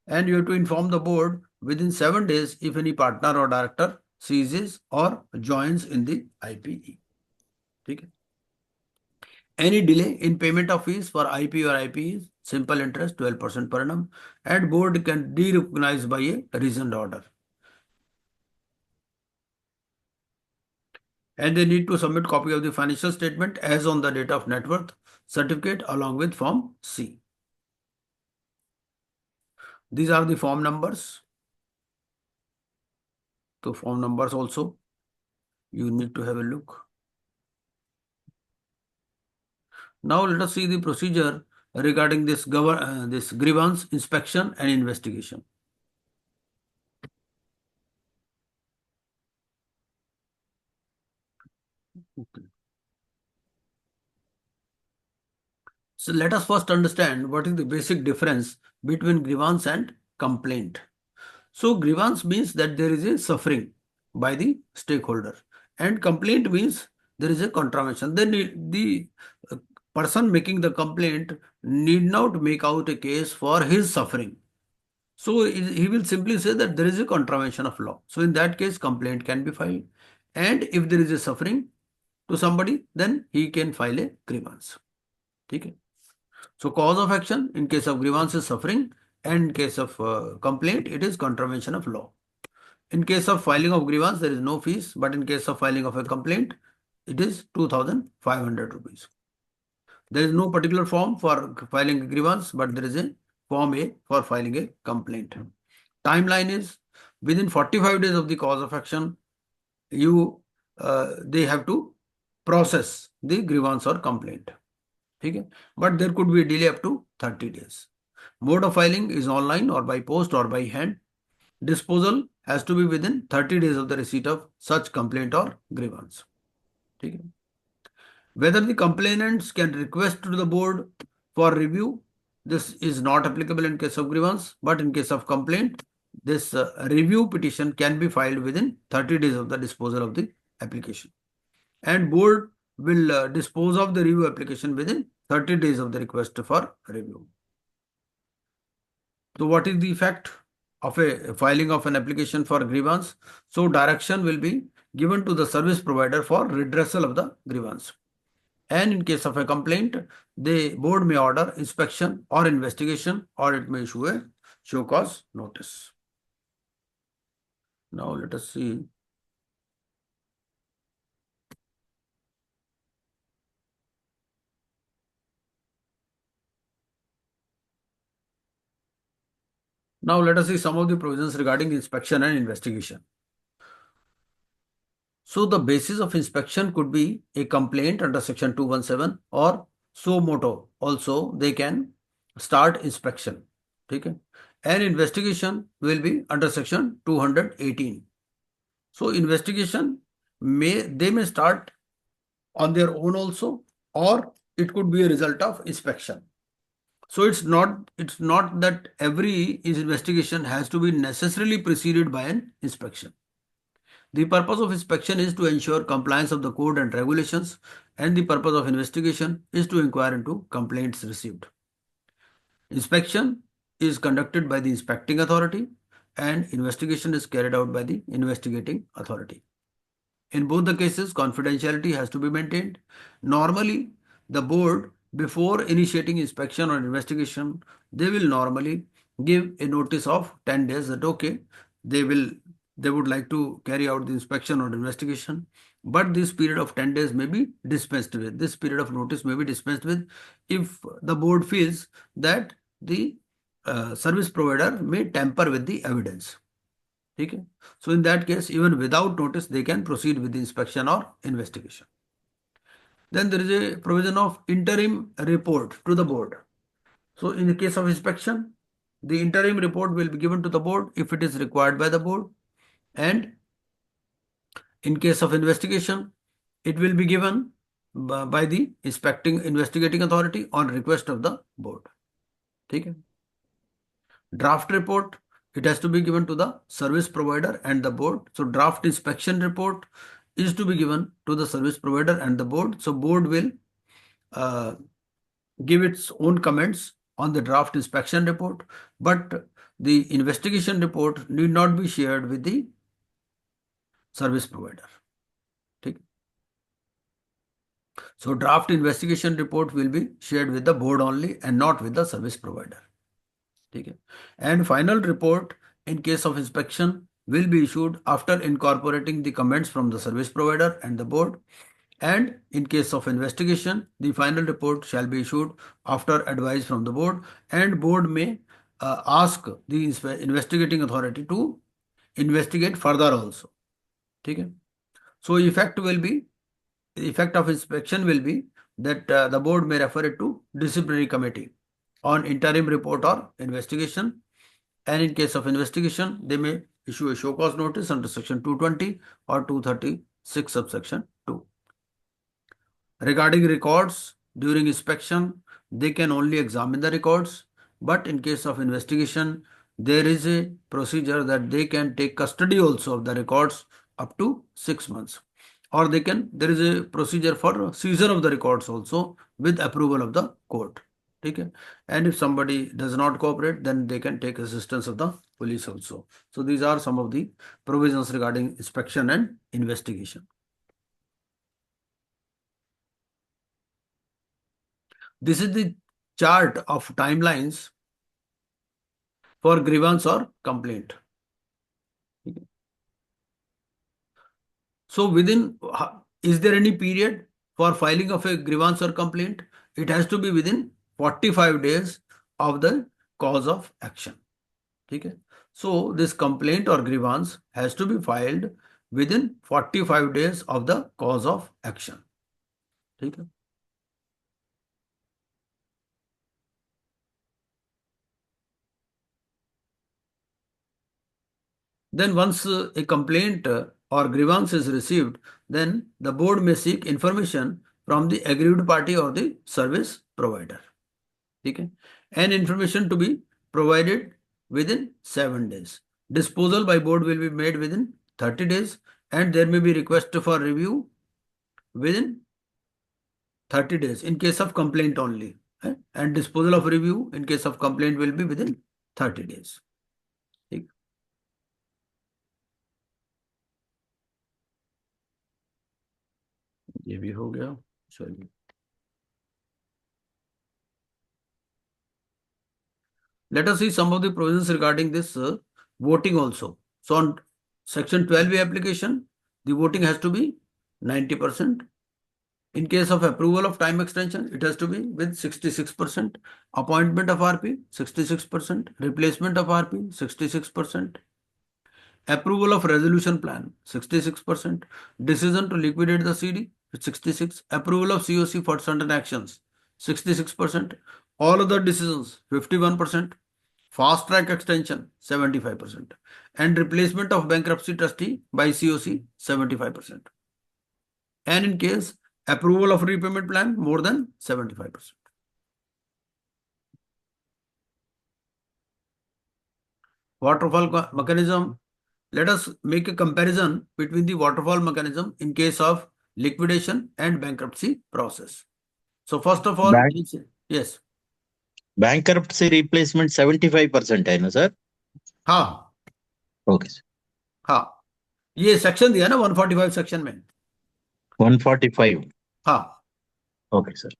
And you have to inform the board within 7 days if any partner or director ceases or joins in the IPE. ठीक है. Any delay in payment of fees for IP or IPEs, simple interest 12% per annum, and board can de-recognize by a reasoned order. And they need to submit copy of the financial statement as on the date of net worth certificate along with Form C. These are the form numbers. So form numbers also you need to have a look. Now let us see the procedure regarding this grievance inspection and investigation. Okay. So let us first understand what is the basic difference between grievance and complaint. So grievance means that there is a suffering by the stakeholder, and complaint means there is a contravention. Then the person making the complaint need not make out a case for his suffering. So he will simply say that there is a contravention of law. So in that case, complaint can be filed. And if there is a suffering to somebody, then he can file a grievance. Okay. So cause of action in case of grievance is suffering, and in case of complaint, it is contravention of law. In case of filing of grievance, there is no fees, but in case of filing of a complaint, it is 2,500 rupees. There is no particular form for filing a grievance, but there is a Form A for filing a complaint. Timeline is within 45 days of the cause of action, they have to process the grievance or complaint. Okay? But there could be a delay up to 30 days. Mode of filing is online or by post or by hand. Disposal has to be within 30 days of the receipt of such complaint or grievance. Okay? Whether the complainants can request to the board for review, this is not applicable in case of grievance, but in case of complaint, this review petition can be filed within 30 days of the disposal of the application. And board will dispose of the review application within 30 days of the request for review. So what is the effect of a filing of an application for grievance? So direction will be given to the service provider for redressal of the grievance. And in case of a complaint, the board may order inspection or investigation, or it may issue a show cause notice. Now let us see. Now let us see some of the provisions regarding inspection and investigation. So the basis of inspection could be a complaint under section 217 or suo motu. Also, they can start inspection. Okay? And investigation will be under section 218. So investigation they may start on their own also, or it could be a result of inspection. So it's not that every investigation has to be necessarily preceded by an inspection. The purpose of inspection is to ensure compliance of the code and regulations, and the purpose of investigation is to inquire into complaints received. Inspection is conducted by the inspecting authority, and investigation is carried out by the investigating authority. In both the cases, confidentiality has to be maintained. Normally, the board, before initiating inspection or investigation, they will normally give a notice of 10 days that okay, they would like to carry out the inspection or investigation, but this period of 10 days may be dispensed with. This period of notice may be dispensed with if the board feels that the service provider may tamper with the evidence. Okay? So in that case, even without notice, they can proceed with the inspection or investigation. Then there is a provision of interim report to the board. So in the case of inspection, the interim report will be given to the board if it is required by the board. And in case of investigation, it will be given by the investigating authority on request of the board. Okay? Draft report, it has to be given to the service provider and the board. So draft inspection report is to be given to the service provider and the board. So board will give its own comments on the draft inspection report, but the investigation report need not be shared with the service provider. Okay. So draft investigation report will be shared with the board only and not with the service provider. Okay. And final report in case of inspection will be issued after incorporating the comments from the service provider and the board. And in case of investigation, the final report shall be issued after advice from the board, and board may ask the investigating authority to investigate further also. Okay? So effect of inspection will be that the board may refer it to disciplinary committee on interim report or investigation. And in case of investigation, they may issue a show cause notice under section 220 or 236 subsection 2. Regarding records, during inspection, they can only examine the records, but in case of investigation, there is a procedure that they can take custody also of the records up to 6 months. Or there is a procedure for seizure of the records also with approval of the court. Okay? And if somebody does not cooperate, then they can take assistance of the police also. So these are some of the provisions regarding inspection and investigation. This is the chart of timelines for grievance or complaint. So is there any period for filing of a grievance or complaint? It has to be within 45 days of the cause of action. Okay? So this complaint or grievance has to be filed within 45 days of the cause of action. Okay? Then once a complaint or grievance is received, then the board may seek information from the aggrieved party or the service provider. Okay? And information to be provided within 7 days. Disposal by board will be made within 30 days, and there may be request for review within 30 days in case of complaint only. And disposal of review in case of complaint will be within 30 days. ये भी हो गया. चलिए. Let us see some of the provisions regarding this voting also. So on section 12A application, the voting has to be 90%. In case of approval of time extension, it has to be with 66%. Appointment of RP, 66%. Replacement of RP, 66%. Approval of resolution plan, 66%. Decision to liquidate the CD, 66%. Approval of COC for certain actions, 66%. All other decisions, 51%. Fast track extension, 75%. And replacement of bankruptcy trustee by COC, 75%. And in case approval of repayment plan, more than 75%. Waterfall mechanism. Let us make a comparison between the waterfall mechanism in case of liquidation and bankruptcy process. So first of all, yes. Bankruptcy replacement 75% है ना sir? हाँ. Okay sir. हाँ. ये section दिया ना 145 section में. 145. हाँ. Okay sir.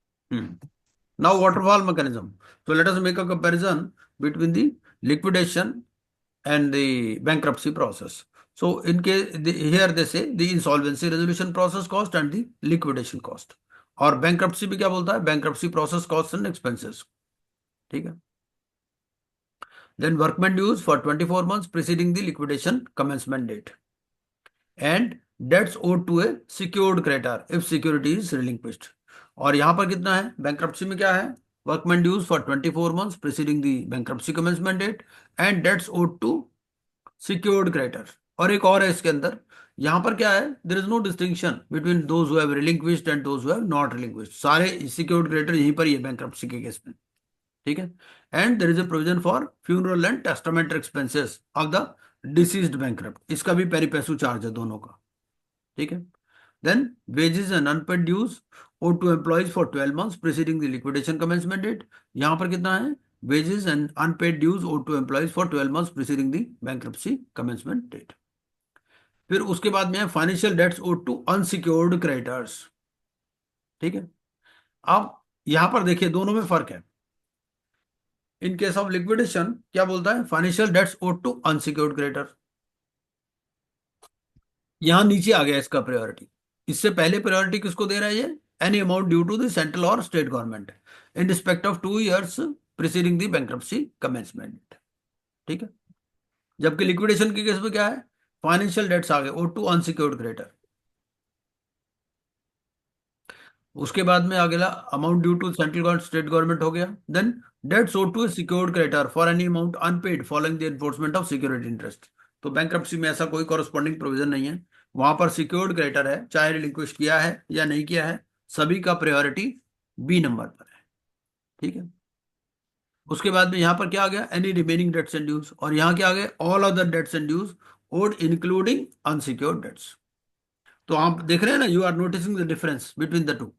Now waterfall mechanism. So let us make a comparison between the liquidation and the bankruptcy process. So in case here they say the insolvency resolution process cost and the liquidation cost. और bankruptcy भी क्या बोलता है? Bankruptcy process costs and expenses. ठीक है? Then workman dues for 24 months preceding the liquidation commencement date. And debts owed to a secured creditor if security is relinquished. और यहाँ पर कितना है? Bankruptcy में क्या है? Workman dues for 24 months preceding the bankruptcy commencement date and debts owed to secured creditor. और एक और है इसके अंदर, यहाँ पर क्या है? There is no distinction between those who have relinquished and those who have not relinquished. सारे secured creditor यहीं पर ही है bankruptcy के केस में. ठीक है? And there is a provision for funeral and testamentary expenses of the deceased bankrupt. इसका भी पेरीपेसू चार्ज है दोनों का. ठीक है? Then wages and unpaid dues owed to employees for 12 months preceding the liquidation commencement date. यहाँ पर कितना है? Wages and unpaid dues owed to employees for 12 months preceding the bankruptcy commencement date. फिर उसके बाद में है financial debts owed to unsecured creditors. ठीक है? अब यहां पर देखिए दोनों में फर्क है. इन केस ऑफ लिक्विडेशन क्या बोलता है? Financial debts owed to unsecured creditor. यहां नीचे आ गया इसका प्रायोरिटी। इससे पहले प्रायोरिटी किसको दे रहा है ये? Any amount due to the central और state government in respect of 2 years preceding the bankruptcy commencement. ठीक है। जबकि लिक्विडेशन के केस में क्या है? फाइनेंशियल डेट्स आ गए, ओ टू अनसिक्योर्ड क्रेडिटर। उसके बाद में अगला amount due to central government state government हो गया। Then debts owed to secured creditor for any amount unpaid following the enforcement of security interest. तो बैंक्रप्सी में ऐसा कोई कॉरस्पॉन्डिंग प्रोविजन नहीं है, वहां पर सिक्योर्ड क्रेडिटर है, चाहे रिलिंक्विश किया है या नहीं किया है, सभी का प्रायोरिटी बी नंबर पर है। ठीक है। उसके बाद में यहां पर क्या आ गया? Any remaining debts and dues, और यहां क्या आ गया? All other debts and dues owed including unsecured debts. तो आप देख रहे हैं ना, you are noticing the difference between the two.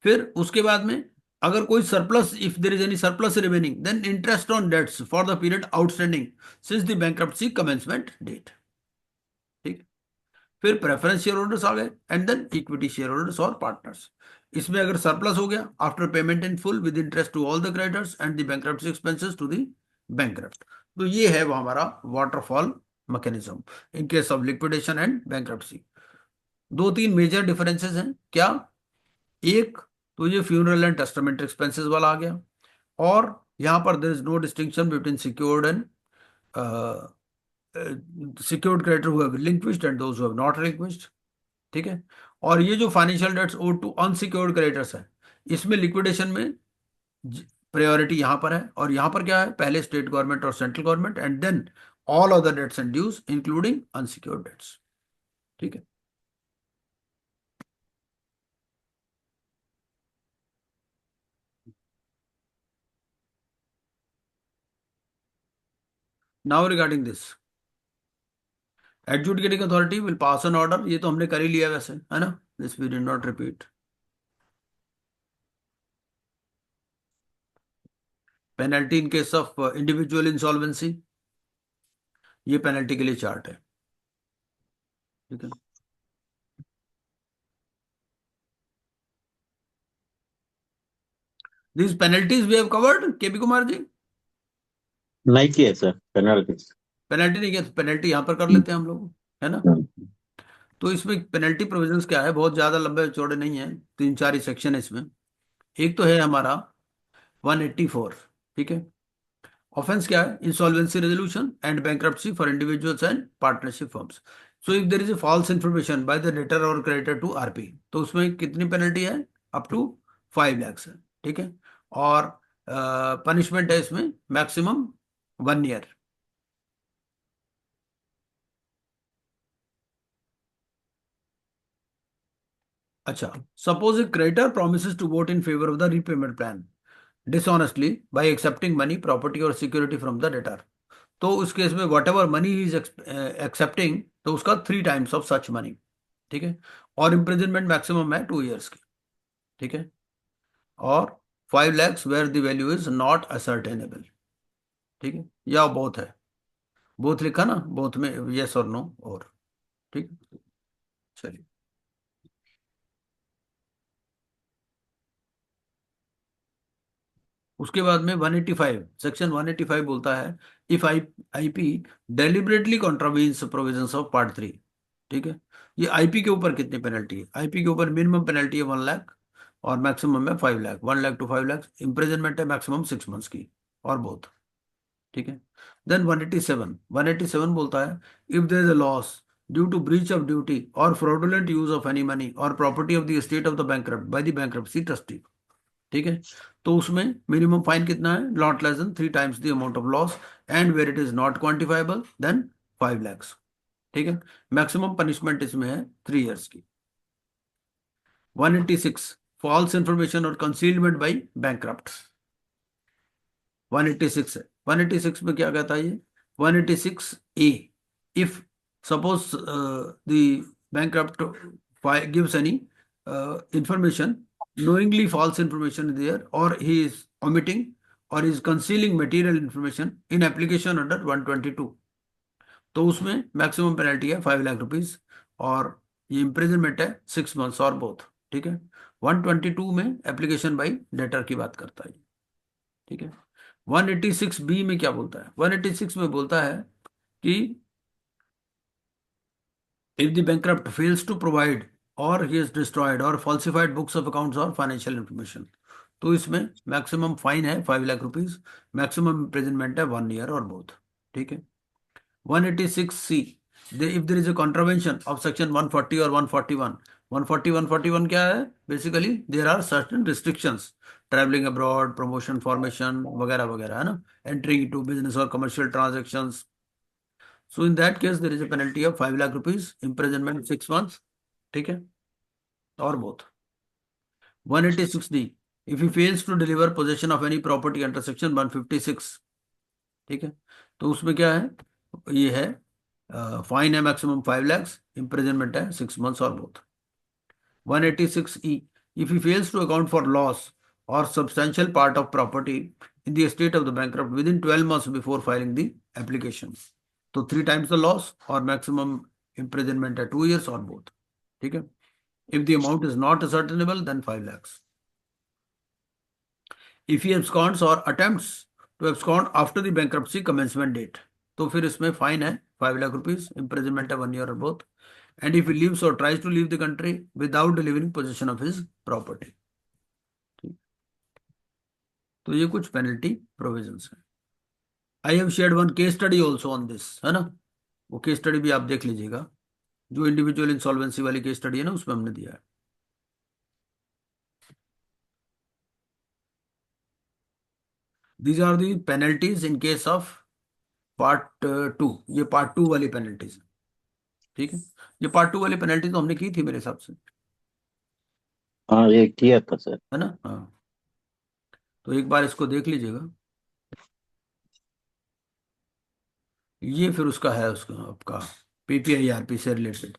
फिर उसके बाद में अगर कोई surplus, if there is any surplus remaining, then interest on debts for the period outstanding since the bankruptcy commencement date. ठीक। फिर प्रेफरेंस शेयर होल्डर्स आ गए, and then equity share holders or partners. इसमें अगर सरप्लस हो गया after payment in full with interest to all the creditors and the bankruptcy expenses to the bankrupt. तो ये है वो हमारा waterfall mechanism in case of liquidation and bankruptcy. दो तीन मेजर डिफरेंसेस हैं क्या? एक तो ये फ्यूनरल एंड टेस्टामेंट एक्सपेंसेस वाला आ गया, और यहां पर there is no distinction between secured and secured creditor who have relinquished and those who have not relinquished. ठीक है। और ये जो financial debts owed to unsecured creditors है, इसमें लिक्विडेशन में प्रायोरिटी यहां पर है, और यहां पर क्या है? पहले स्टेट गवर्नमेंट और central government, and then all other debts and dues including unsecured debts. ठीक है। Now regarding this, adjudicating authority will pass an order, ये तो हमने कर ही लिया वैसे, है ना, this we did not repeat. Penalty in case of individual insolvency, ये पेनल्टी के लिए चार्ट है। ठीक है। This penalties we have covered, KP Kumar ji. नहीं किए सर पेनल्टी। पेनल्टी नहीं किया, पेनल्टी यहां पर कर लेते हैं हम लोग, है ना। तो इसमें पेनल्टी प्रोविजंस क्या है? बहुत ज्यादा लंबे चौड़े नहीं है, तीन चार ही सेक्शन है इसमें। एक तो है हमारा 184। ठीक है। ऑफेंस क्या है? Insolvency resolution and bankruptcy for individuals and partnership firms. So if there is a false information by the debtor or creditor to RP, तो उसमें कितनी पेनल्टी है? अप टू 5 lakhs है। ठीक है। और पनिशमेंट है इसमें मैक्सिमम 1 year। अच्छा, suppose A creditor promises to vote in favor of the repayment plan dishonestly by accepting money, property or security from the debtor। तो उस केस में what ever money is accepting, तो उसका 3 times ऑफ सच मनी। ठीक है। और imprisonment maximum है 2 years की। ठीक है। और 5 lakhs where the value is not ascertainable. ठीक है। या बोथ है, बोथ लिखा ना, बोथ में यस और नो और। ठीक है। चलिए, उसके बाद में 185, सेक्शन 185 बोलता है if IP deliberately contravenes provisions of part 3। ठीक है। ये आईपी के ऊपर कितनी पेनल्टी है? आईपी के ऊपर मिनिमम पेनल्टी है 1 लाख, और मैक्सिमम है 5 lakh, 1 lakh to 5 lakhs। Imprisonment है मैक्सिमम 6 months की, और बहुत। ठीक है। देन 187 बोलता है if there is a loss due to breach of duty और fraudulent use of any money और property of the estate of the bankrupt by the bankruptcy trustee. ठीक है। तो उसमें मिनिमम फाइन कितना है? Not less than 3 times the amount of loss, and where it is not quantifiable then 5 lakhs। ठीक है। Maximum punishment इसमें है 3 years की। 186, फॉल्स इंफॉर्मेशन और कंसीलमेंट बाई बैंकरप्ट। 186 है। 186 में क्या कहता है ये? 186A, if suppose the bankrupt gives any information, knowingly false information is there, or he is omitting or is concealing material information in application under 122, तो उसमें मैक्सिमम पेनल्टी है 5 लाख रुपीज, और ये इम्प्रिजनमेंट है 6 months और बोथ। ठीक है। 122 में एप्लीकेशन बाई डेटर की बात करता है। ठीक है। 186B में क्या बोलता है? 186 में बोलता है कि If the bankrupt fails to provide or he has destroyed or falsified books of accounts or financial information, तो इसमें मैक्सिमम फाइन है 5 लाख रुपीज, मैक्सिमम इम्प्रिजनमेंट है 1 ईयर और बोथ। ठीक है। 186C, if there is a contravention of section 140 or 141, 141 क्या है? Basically there are certain restrictions, travelling abroad, promotion, formation वगैरह वगैरह, है ना, entry to business or commercial transactions. So in that case there is a penalty of 5 lakh rupees, imprisonment 6 months. ठीक है, or both. 186D, if he fails to deliver possession of any property under section 156, ठीक है, तो उसमें क्या है? ये है फाइन है मैक्सिमम 5 lakhs, इम्प्रिजनमेंट है 6 मंथ्स और both. 186E, if he fails to account for loss or substantial part of property in the estate of the bankrupt within 12 months before filing the application, तो 3 times the loss और maximum imprisonment है 2 years और both। ठीक है। If the amount is not ascertainable, then 5 lakhs. If he absconds or attempts to abscond after the bankruptcy commencement date, तो फिर इसमें fine है 5 लाख रुपीज, इम्प्रिजनमेंट है 1 ईयर और both. And if he leaves और tries to leave the country without delivering position of his property. तो ये कुछ पेनल्टी प्रोविजंस है। I have shared one case study also on this, है ना, वो केस स्टडी भी आप देख लीजिएगा, जो इंडिविजुअल इंसॉल्वेंसी वाली केस स्टडी है ना, उसमें हमने दिया है। These are the penalties in case of part 2, ये पार्ट 2 वाली पेनल्टीज है। ठीक है, ये पार्ट 2 वाली पेनल्टी तो हमने की थी मेरे हिसाब से, हाँ ये किया था सर। है ना। हाँ, तो एक बार इसको देख लीजिएगा। ये फिर उसका है, उसका आपका पीपीआईआरपी से रिलेटेड,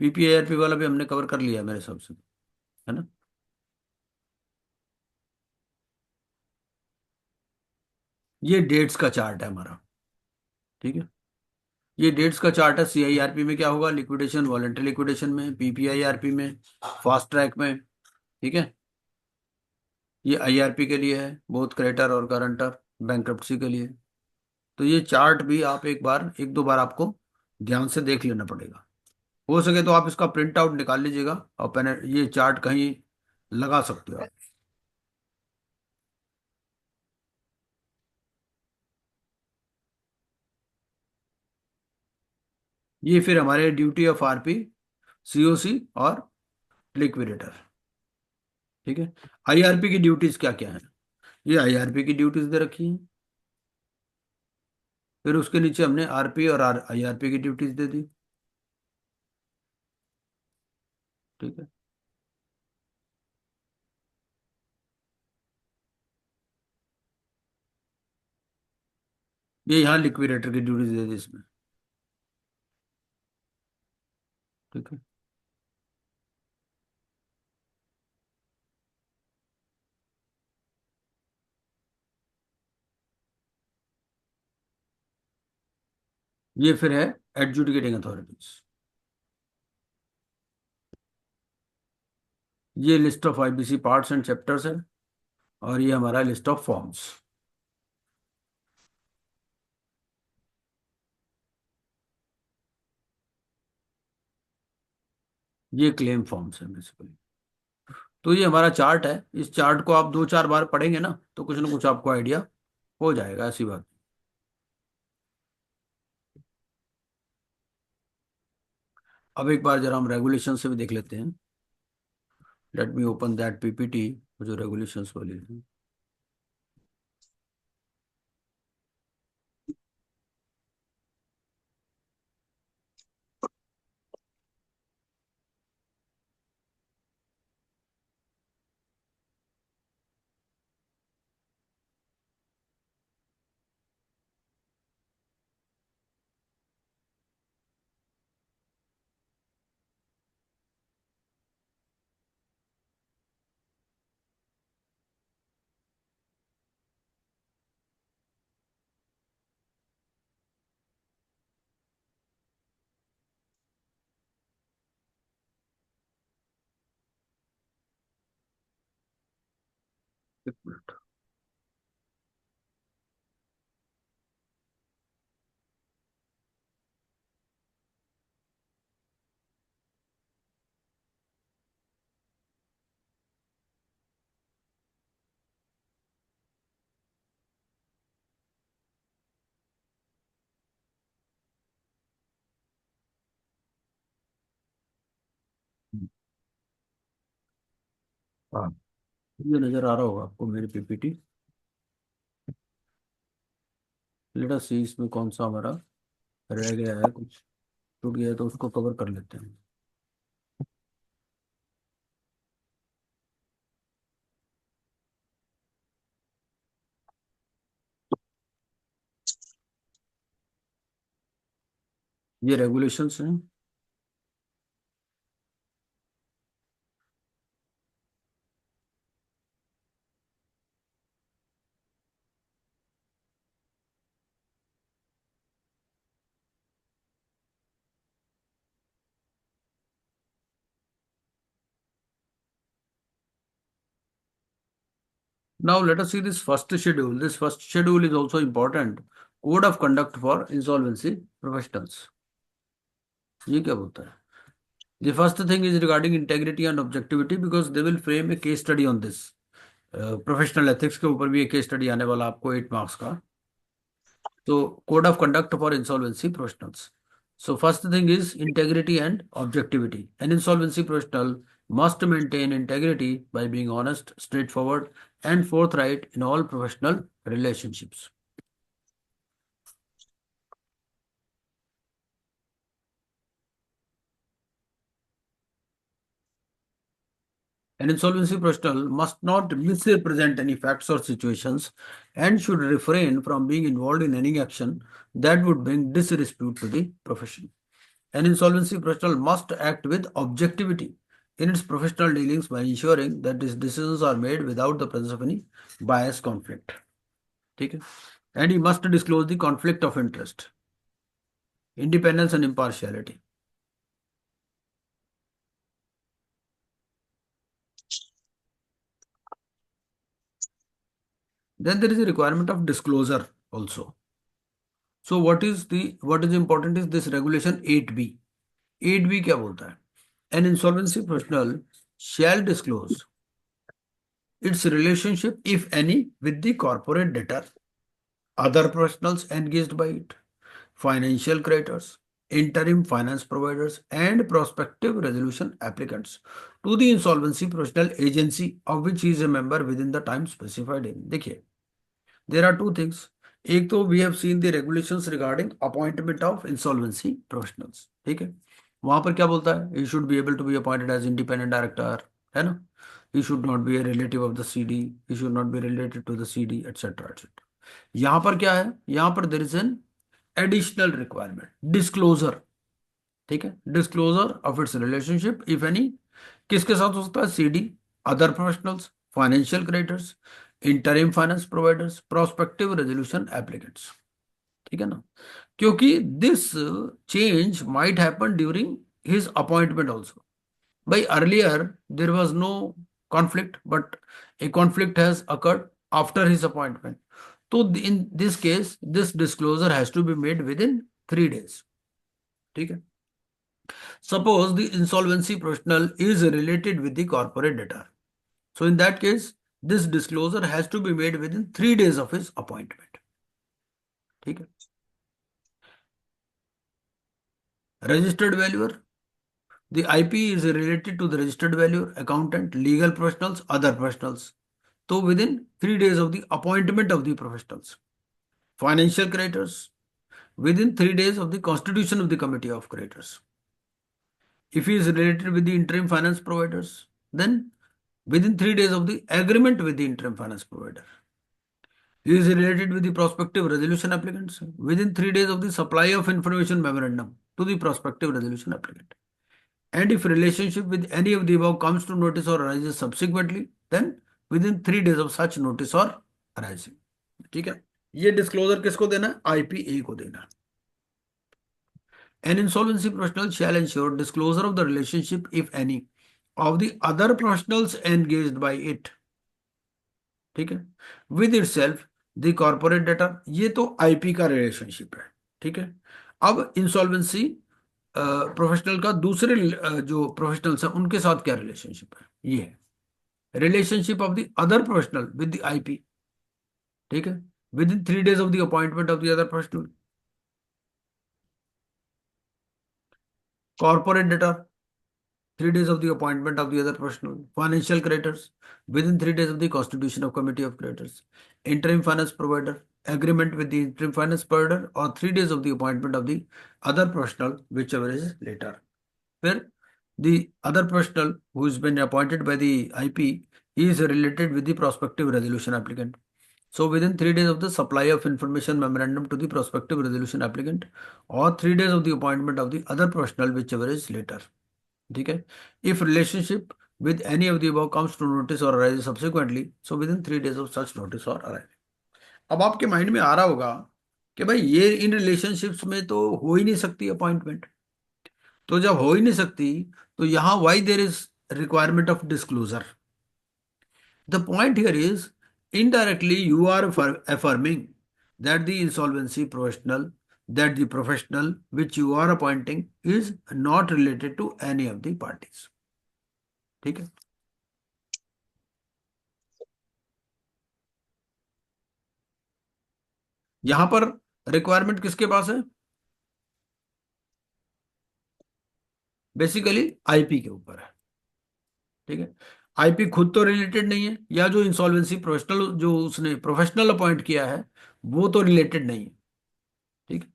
पीपीआईआरपी वाला भी हमने कवर कर लिया मेरे हिसाब से, है ना। ये डेट्स का चार्ट है हमारा। ठीक है, ये डेट्स का चार्ट है। सीआईआरपी में क्या होगा? लिक्विडेशन, वॉलंटरी लिक्विडेशन में, पीपीआईआरपी में, फास्ट ट्रैक में। ठीक है, ये आईआरपी के लिए है, बोथ क्रेडिटर और गारंटर, बैंक्रप्सी के लिए। तो ये चार्ट भी आप एक दो बार आपको ध्यान से देख लेना पड़ेगा। हो सके तो आप इसका प्रिंट आउट निकाल लीजिएगा और पेन, ये चार्ट कहीं लगा सकते हो आप। ये फिर हमारे ड्यूटी ऑफ आरपी, सीओसी और लिक्विडेटर। ठीक है, आईआरपी की ड्यूटीज क्या क्या है? ये आईआरपी की ड्यूटीज दे रखी हैं, फिर उसके नीचे हमने आरपी और आईआरपी की ड्यूटीज दे दी। ठीक है, ये यहाँ लिक्विडेटर की ड्यूटीज दे दी इसमें। ठीक है, ये फिर है एडजुडिकेटिंग अथॉरिटीज। ये list of IBC parts and chapters है, और ये हमारा लिस्ट ऑफ फॉर्म्स। ये क्लेम फॉर्म्स है बेसिकली। तो ये हमारा चार्ट है, इस चार्ट को आप 2-4 बार पढ़ेंगे ना कुछ आपको आइडिया हो जाएगा, ऐसी बात। अब एक बार जरा हम रेगुलेशन से भी देख लेते हैं। Let me open that PPT, जो रेगुलेशंस वाली है। एक मिनट। हाँ, ये नजर आ रहा होगा आपको मेरी पीपीटी। लेट अस सी इसमें कौन सा हमारा रह गया है, कुछ टूट गया है तो उसको कवर कर लेते हैं। ये रेगुलेशंस हैं। Now let us see this first schedule. This first schedule is also important. Code of conduct for insolvency professionals. ये क्या बोलता है? The first thing is regarding integrity and objectivity because they will frame a case study on this. Professional ethics के ऊपर भी एक case study आने वाला आपको 8 मार्क्स का। तो code of conduct for insolvency professionals. So first thing is integrity and objectivity. An insolvency professional must maintain integrity by being honest, straightforward, and forthright in all professional relationships. An insolvency professional must not misrepresent any facts or situations and should refrain from being involved in any action that would bring disrepute to the profession. An insolvency professional must act with objectivity in its professional dealings by ensuring that its decisions are made without the presence of any bias conflict. ठीक है? And he must disclose the conflict of interest, independence and impartiality. Then there is a requirement of disclosure also. So what is important is this regulation 8B. 8B क्या बोलता है? An insolvency professional shall disclose its relationship, if any, with the corporate debtor, other professionals engaged by it, financial creditors, interim finance providers, and prospective resolution applicants to the insolvency professional agency of which he is a member within the time specified in. देखिए, there are two things. एक तो we have seen the regulations regarding appointment of insolvency professionals. ठीक है? वहां पर क्या बोलता है? He should be able to be appointed as independent director, है ना? He should not be a relative of the CD. He should not be related to the CD, etc. etc. यहाँ पर क्या है? यहाँ पर there is an additional requirement, disclosure. ठीक है? Disclosure of its relationship, if any, किसके साथ हो सकता है? CD, other professionals, financial creditors, interim finance providers, prospective resolution applicants. ठीक है ना? क्योंकि this change might happen during his appointment also. भाई earlier there was no conflict but a conflict has occurred after his appointment. तो in this case this disclosure has to be made within 3 days। ठीक है? Suppose the insolvency professional is related with the corporate debtor, so in that case this disclosure has to be made within 3 days of his appointment. ठीक है? Registered valuer, the IP is related to the registered valuer, accountant, legal professionals, other professionals, so within 3 days of the appointment of the professionals. Financial creditors, within 3 days of the constitution of the committee of creditors. If he is related with the interim finance providers, then within 3 days of the agreement with the interim finance provider. He is related with the prospective resolution applicants within 3 days of the supply of information memorandum to the prospective resolution applicant. And if relationship with any of the above comes to notice or arises subsequently, then within 3 days of such notice or arising. ठीक है? ये disclosure किसको देना है? IPA को देना है। An insolvency professional shall ensure disclosure of the relationship, if any, of the other professionals engaged by it. ठीक है? With itself the corporate debtor, ये तो IP का रिलेशनशिप है। ठीक है? अब इंसॉल्वेंसी प्रोफेशनल का दूसरे जो प्रोफेशनल्स हैं उनके साथ क्या रिलेशनशिप है? ये है relationship of the other professional with the IP। ठीक है? With in 3 days of the appointment of the other professional. Corporate debtor, 3 days of the appointment of the other professional. Financial creditors, within 3 days of the constitution of committee of creditors. Interim finance provider, agreement with the interim finance provider, or 3 days of the appointment of the other professional, whichever is later. Where the other professional who has been appointed by the IP is related with the prospective resolution applicant. So within 3 days of the supply of information memorandum to the prospective resolution applicant, or 3 days of the appointment of the other professional, whichever is later. ठीक है. If relationship with any of the above comes to notice or arises subsequently, so within 3 days of such notice or arrival. अब आपके mind में आ रहा होगा कि भाई ये इन रिलेशनशिप्स में तो हो ही नहीं सकती अपॉइंटमेंट. तो जब हो ही नहीं सकती तो यहां why there is requirement of disclosure. The point here is indirectly you are affirming that the insolvency professional, that the professional which you are appointing is not related to any of the parties. ठीक है. यहां पर requirement किसके पास है? Basically IP के ऊपर है. ठीक है. आईपी खुद तो रिलेटेड नहीं है, या जो इंसॉल्वेंसी प्रोफेशनल जो उसने प्रोफेशनल अपॉइंट किया है वो तो रिलेटेड नहीं है. ठीक है.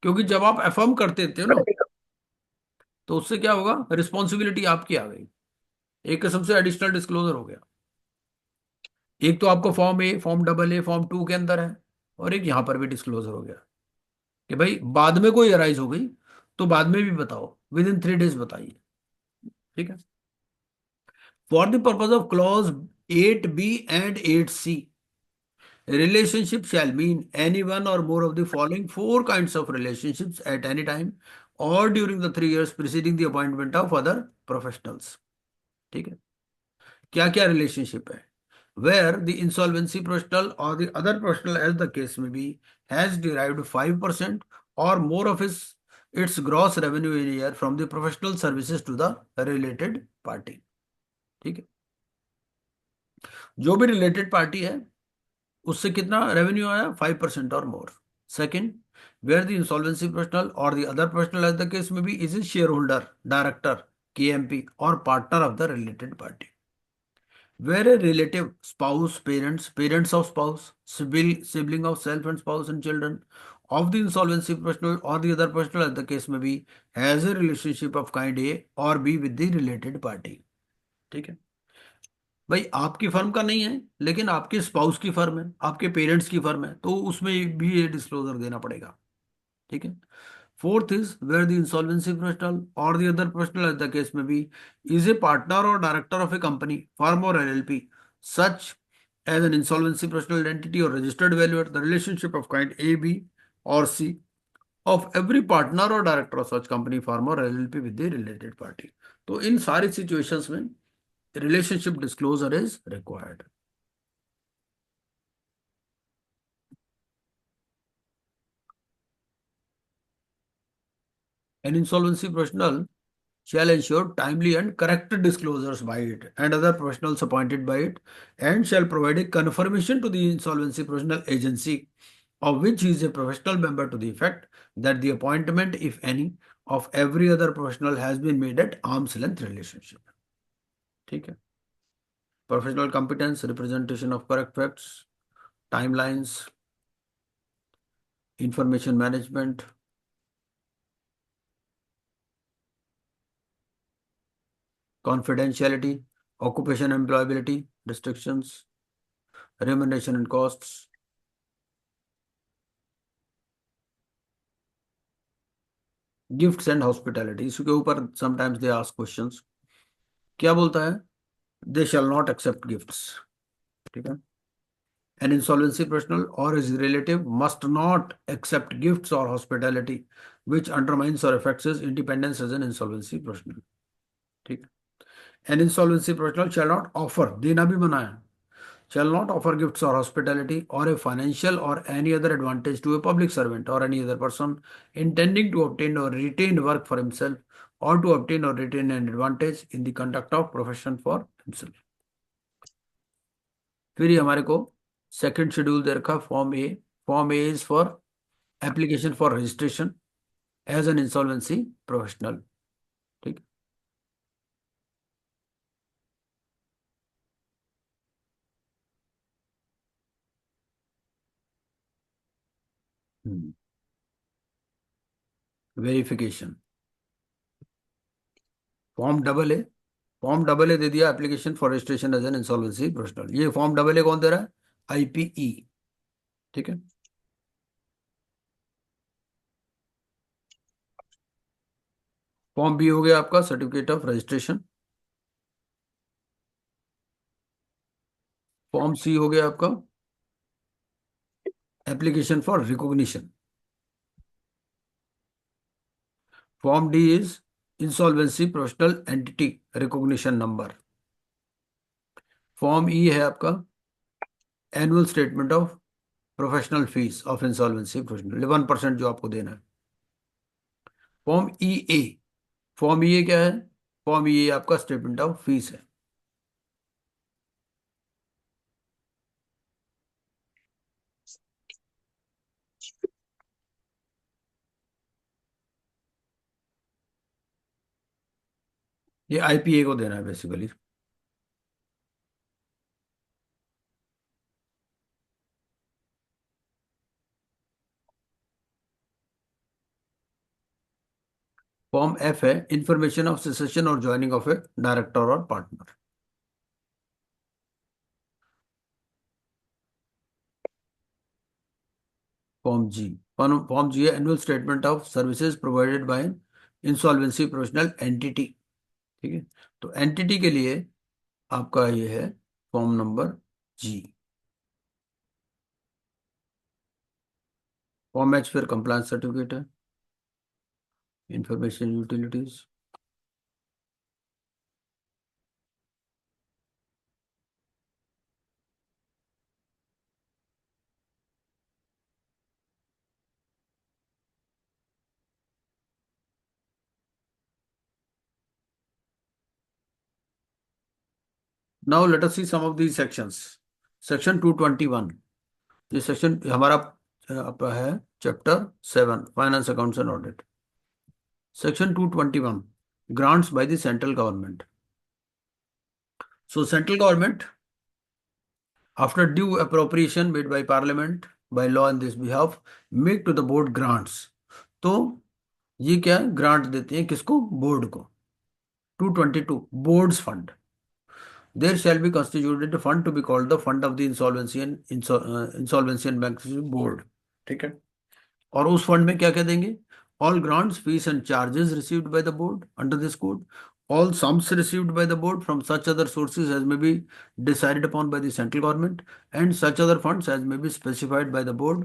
क्योंकि जब आप अफर्म करते थे ना तो उससे क्या होगा, रिस्पॉन्सिबिलिटी आपकी आ गई. एक किस्म से एडिशनल डिस्क्लोजर हो गया. एक तो आपको form A, form double A, form 2 के अंदर है, और एक यहां पर भी डिस्क्लोजर हो गया कि भाई बाद में कोई अराइज हो गई तो बाद में भी बताओ, विद इन 3 डेज बताइए. ठीक है. For the purpose of clause 8B and 8C, relationship shall mean any one or more of the following 4 kinds of relationships at any time or during the 3 years preceding the appointment of other professionals. ठीक है. क्या क्या relationship है? Where the insolvency professional or the other professional, as the case may be, has derived 5% or more of its gross revenue in a year from the professional services to the related party. ठीक है. जो भी related party है उससे कितना revenue आया, 5% और more. Second, where the insolvency professional और the other professional as the case में b is a shareholder, director, KMP और partner of the related party. Where a relative, spouse, parents of spouse, sibling of self and spouse and children of the insolvency professional or the other professional as the case may be has a relationship of kind A or B with the related party. ठीक है. भाई आपकी firm का नहीं है लेकिन आपके spouse की फर्म है, आपके पेरेंट्स की फर्म है, तो उसमें भी ये डिस्क्लोजर देना पड़ेगा. ठीक है. Fourth is where the insolvency professional or the other professional, as the case may be, is a partner or director of a company, firm or LLP, such as an insolvency professional entity or registered valuer. The relationship of kind A, B, or C of every partner or director of such company, firm or LLP with the related party. तो इन सारी situations में relationship disclosure is required. An insolvency professional shall ensure timely and correct disclosures by it and other professionals appointed by it, and shall provide a confirmation to the insolvency professional agency of which he is a professional member to the effect that the appointment, if any, of every other professional has been made at arm's length relationship. ठीक है. Professional competence, representation of correct facts, timelines, information management, confidentiality, occupation employability, restrictions, remuneration and costs, gifts and hospitality. इसके ऊपर sometimes they ask questions. क्या बोलता है? They shall not accept gifts. ठीक है. An insolvency professional or his relative must not accept gifts or hospitality which undermines or affects his independence as an insolvency professional. ठीक है. An insolvency professional shall not offer, देना भी मना है, shall not offer gifts or hospitality or a financial or any other advantage to a public servant or any other person intending to obtain or retain work for himself or to obtain or retain an advantage in the conduct of profession for himself. फिर ये हमारे को second schedule दे रखा, form A. Form A is for application for registration as an insolvency professional. ठीक. Verification. Form double A दे दिया, application for registration as an insolvency professional. ये फॉर्म डबल ए कौन दे रहा है? आईपीई। ठीक है। फॉर्म बी हो गया आपका certificate of registration. Form C हो गया आपका application for recognition. Form D is insolvency professional entity recognition number. Form E है आपका annual statement of professional fees of insolvency professional, 11% जो आपको देना है। फॉर्म ई ए। फॉर्म ई ए क्या है? फॉर्म ई ए आपका स्टेटमेंट ऑफ फीस है। ये आईपीए को देना है बेसिकली। फॉर्म एफ है information of cessation or joining of a director or partner. Form G. Form G है annual statement of services provided by insolvency professional entity. ठीक है। तो एंटिटी के लिए आपका ये है form number G. Form H फिर कंप्लायंस सर्टिफिकेट है, information utilities. Now let us see some of these sections. Section 221, ये सेक्शन हमारा आपका है chapter 7 finance accounts and audit. Section 221 grants bye the central government. So central government, after due appropriation made by parliament by law in this behalf, make to the board grants. तो ये क्या है? Grant देते हैं किसको? Board को। 222 boards fund. There shall be constituted fund to be called the fund of the insolvency and bankruptcy board. ठीक है। और उस फंड में क्या क्या देंगे? All grants fees and charges received by the board under this code, all sums received by the board from such other sources as may be decided upon by the central government and such other funds as may be specified by the board।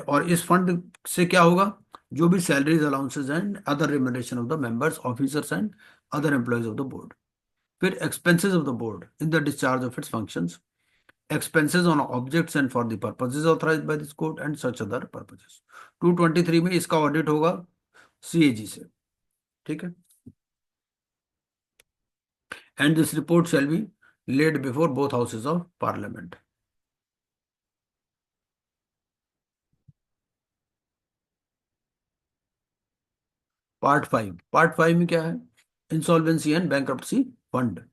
और इस fund से क्या होगा? जो भी salaries allowances and other remuneration of the members officers and other employees of the board. फिर expenses of the board in the discharge of its functions, expenses on objects and for the purposes authorized by this code and such other purposes। 223 में इसका audit होगा CAG से। ठीक है। And this report shall be laid before both houses of parliament। Part 5 में क्या है? Insolvency and bankruptcy fund.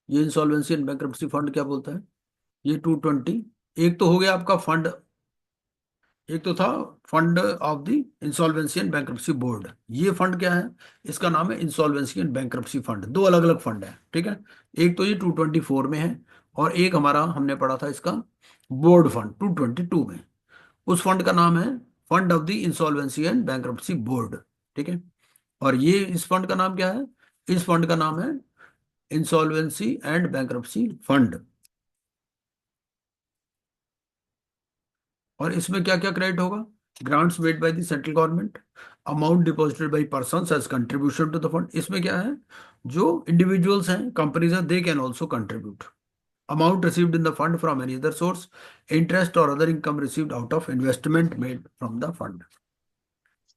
ये इंसॉल्वेंसी एंड बैंक्रप्सी फंड क्या बोलता है? ये 220, एक तो हो गया आपका फंड, एक तो था fund of the insolvency and bankruptcy board. ये फंड क्या है? इसका नाम है इंसॉल्वेंसी एंड बैंक्रप्सी फंड। दो अलग अलग फंड है। ठीक है। एक तो ये 224 में है और एक हमारा हमने पढ़ा था इसका बोर्ड फंड 222 में। उस फंड का नाम है fund of the insolvency and bankruptcy board. ठीक है। और ये इस फंड का नाम क्या है? इस फंड का नाम है इंसॉल्वेंसी एंड बैंक्रप्सी फंड। और इसमें क्या क्या क्रेडिट होगा? Grants made by the central government, amount deposited by persons as contribution to the fund. इसमें क्या है? जो इंडिविजुअल्स हैं, कंपनीज हैं, they can also contribute. Amount received in the fund from any other source, interest और other income received out of investment made from the fund.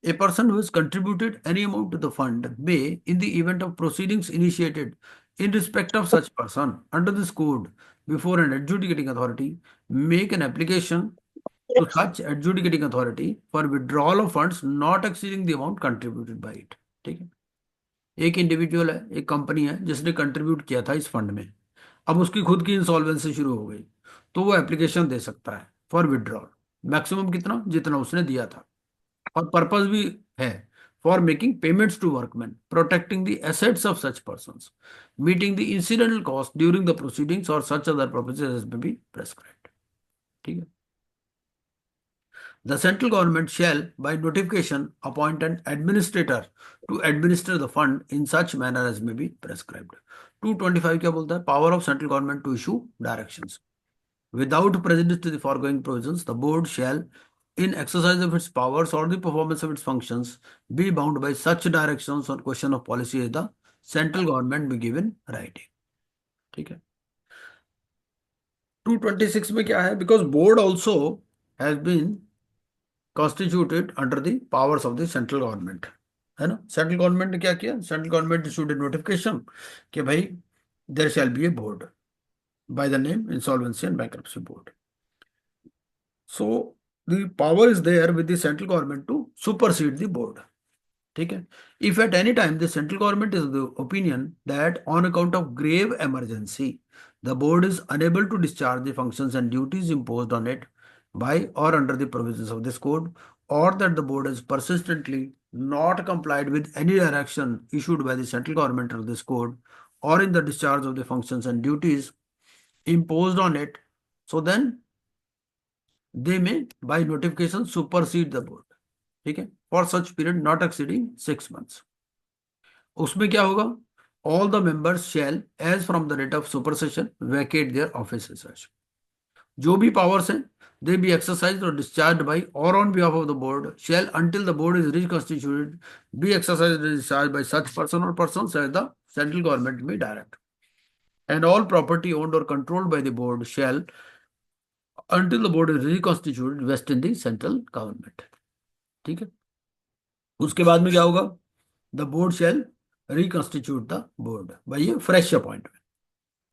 A person who has contributed any amount to the fund may, in the event of proceedings initiated in respect of such person under this code before an adjudicating authority, make an application to such adjudicating authority for withdrawal of funds not exceeding the amount contributed by it। ठीक है। एक individual है, एक company है जिसने contribute किया था इस फंड में, अब उसकी खुद की इंसॉल्वेंसी शुरू हो गई तो वो एप्लीकेशन दे सकता है फॉर विड्रॉल। मैक्सिमम कितना, जितना उसने दिया था। और पर्पस भी है, for making payments to workman, protecting the assets of such persons, meeting the incidental cost during the proceedings और such other purposes may be prescribed. ठीक है। The central government shall, by notification, appoint an administrator to administer the fund in such manner as may be prescribed. 225 क्या बोलता है? Power of central government to issue directions. Without prejudice to the foregoing provisions, the board shall, in exercise of its powers or the performance of its functions, be bound by such directions on question of policy as the central government be given writing. ठीक है। 226 में क्या है? Because board also has been constituted under the powers of the central government, है ना। Central government ने क्या किया? Central government issued a notification कि भाई there shall be a board by the name insolvency and bankruptcy board. So the power is there with the central government to supersede the board. ठीक है। If at any time the central government is the opinion that on account of grave emergency the board is unable to discharge the functions and duties imposed on it by or under the provisions of this code, or that the board has persistently not complied with any direction issued by the central government under this code or in the discharge of the functions and duties imposed on it, so then they may by notification supersede the board। ठीक है। For such period not exceeding 6 months। उसमें क्या होगा? All the members shall as from the date of supersession vacate their offices. जो भी powers हैं they be exercised or discharged by or on behalf of the board shall until the board is reconstituted be exercised or discharged by such person or persons as the central government may direct, and all property owned or controlled by the board shall until the board is reconstituted vest in the central government। ठीक है। उसके बाद में क्या होगा? The board shall reconstitute the board by a fresh appointment,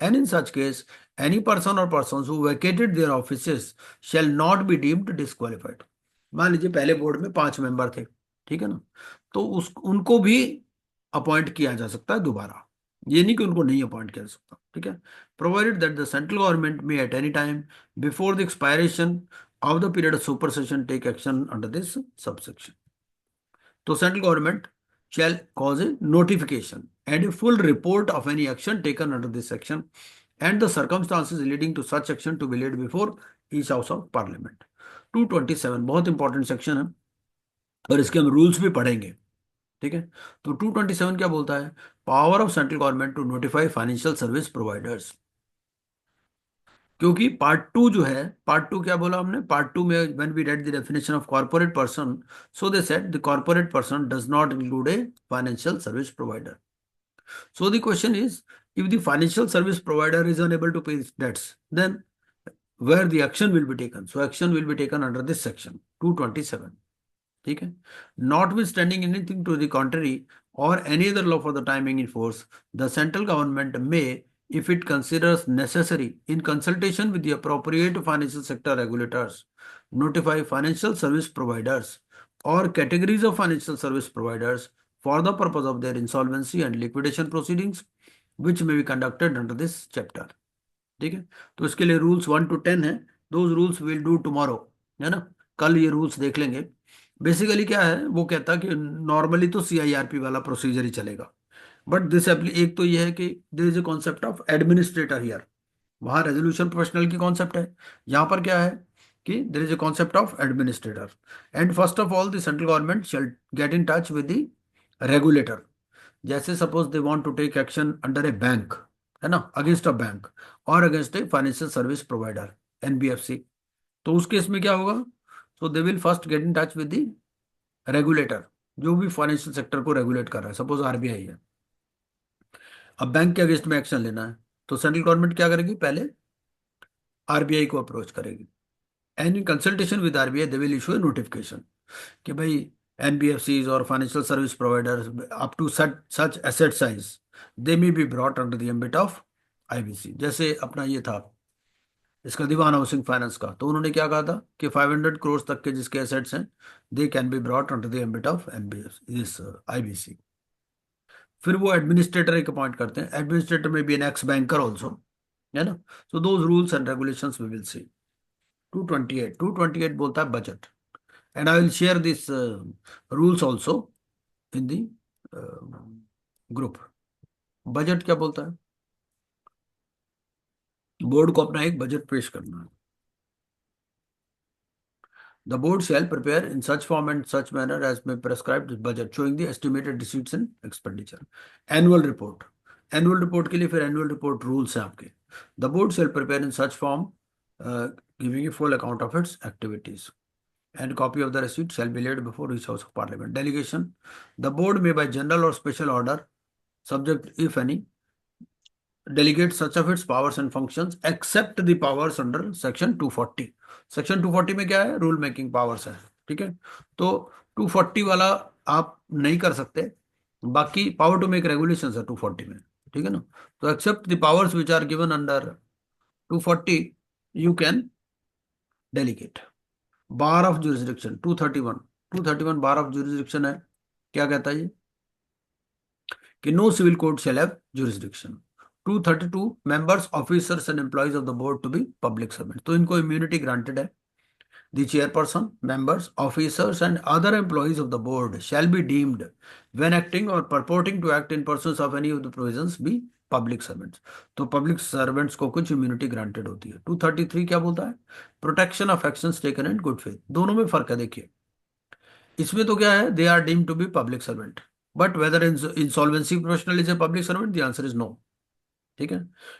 and in such case any person or persons who vacated their offices shall not be deemed disqualified। मान लीजिए पहले बोर्ड में 5 मेंबर थे, ठीक है ना, तो उनको भी अपॉइंट किया जा सकता है दोबारा, ये नहीं कि उनको नहीं अपॉइंट किया जा सकता। ठीक है। Provided that the central government may at any time before the expiration of the period of supersession take action under this subsection. तो central government shall cause a notification and a full report of any action taken under this section and the circumstances leading to such action to be laid before each house of parliament। 227 बहुत important section है और इसके हम rules भी पढ़ेंगे। ठीक है। तो 227 क्या बोलता है? Power of central government to notify financial service providers. क्योंकि पार्ट 2 जो है, पार्ट 2 क्या बोला हमने? पार्ट 2 में when we read the definition of corporate person, so they said the corporate person does not include a financial service provider. So the question is, if the financial service provider is unable to pay debts, then where the action will be taken? So action will be taken under this section 227। ठीक है। Notwithstanding anything to the contrary or any other law for the timing in force, the central government may, if it considers necessary, in consultation with the appropriate financial sector regulators, notify financial service providers or categories of financial service providers for the purpose of their insolvency and liquidation proceedings, which may be conducted under this chapter। ठीक है। तो इसके लिए rules 1 to 10 है। Those rules will do tomorrow, है ना, कल ये रूल्स देख लेंगे। बेसिकली क्या है, वो कहता है कि नॉर्मली तो CIRP वाला प्रोसीजर ही चलेगा, बट दिस एक तो ये है कि there is a concept of administrator here. वहां रेजोल्यूशन प्रोफेशनल की कॉन्सेप्ट है, यहाँ पर क्या है कि there is a concept of administrator. And first of all the central government shall get in touch with the regulator. जैसे suppose they want to take action under a bank, है ना, अगेंस्ट अ बैंक और against a financial service provider NBFC, तो उस केस में क्या होगा? सो they will first gate in touch with the regulator, जो भी फाइनेंशियल सेक्टर को रेगुलेट कर रहा है। सपोज RBI है, अब बैंक के अगेंस्ट में एक्शन लेना है, तो सेंट्रल गवर्नमेंट क्या करेगी? पहले RBI को अप्रोच करेगी, and in consultation with RBI they will issue a notification कि भाई NBFCs और financial service providers up to such asset size they may be brought under the ambit of IBC। जैसे अपना ये था इसका दीवान हाउसिंग फाइनेंस का, तो उन्होंने क्या कहा था कि 500 करोड़ तक के जिसके एसेट्स हैं they can be brought under the ambit of this IBC। फिर वो एडमिनिस्ट्रेटर एक अपॉइंट करते हैं, एडमिनिस्ट्रेटर में B N ex banker also, है ना। So those rules and regulations we will see. 228 बोलता है budget, and I will share this rules also in the group. Budget क्या बोलता है? बोर्ड को अपना एक बजट पेश करना है। The board shall prepare in such form and such manner as may prescribe the budget showing the estimated receipts and expenditure. Annual report. Annual report के लिए फिर annual report rules हैं आपके. The board shall prepare in such form giving a full account of its activities. And copy of the receipt shall be laid before each house of parliament. Delegation. The board may by general or special order, subject if any, delegate such of its powers and functions except the powers under section 240. Section 240 में क्या है? Rule making powers है, ठीक है। तो 240 वाला आप नहीं कर सकते, बाकी पावर टू मेक रेगुलेशंस है 240 में, ठीक है ना। तो except the powers which are given under 240 you can delegate. Bar of jurisdiction 231 bar of jurisdiction है। क्या कहता है ये? कि no civil court shall have jurisdiction. 232 members, officers and employees of the board to be public servants. तो इनको immunity granted है। The chairperson, members, officers and other employees of the board shall be deemed when acting or purporting to act in pursuance of any of the provisions be public servants. तो public servants को कुछ immunity granted होती है। 233 क्या बोलता है? Protection of actions taken in good faith। दोनों में फर्क है, देखिए। इसमें तो क्या है? They are deemed to be public servant, but whether insolvency professional is a public servant, the answer is no। ठीक है।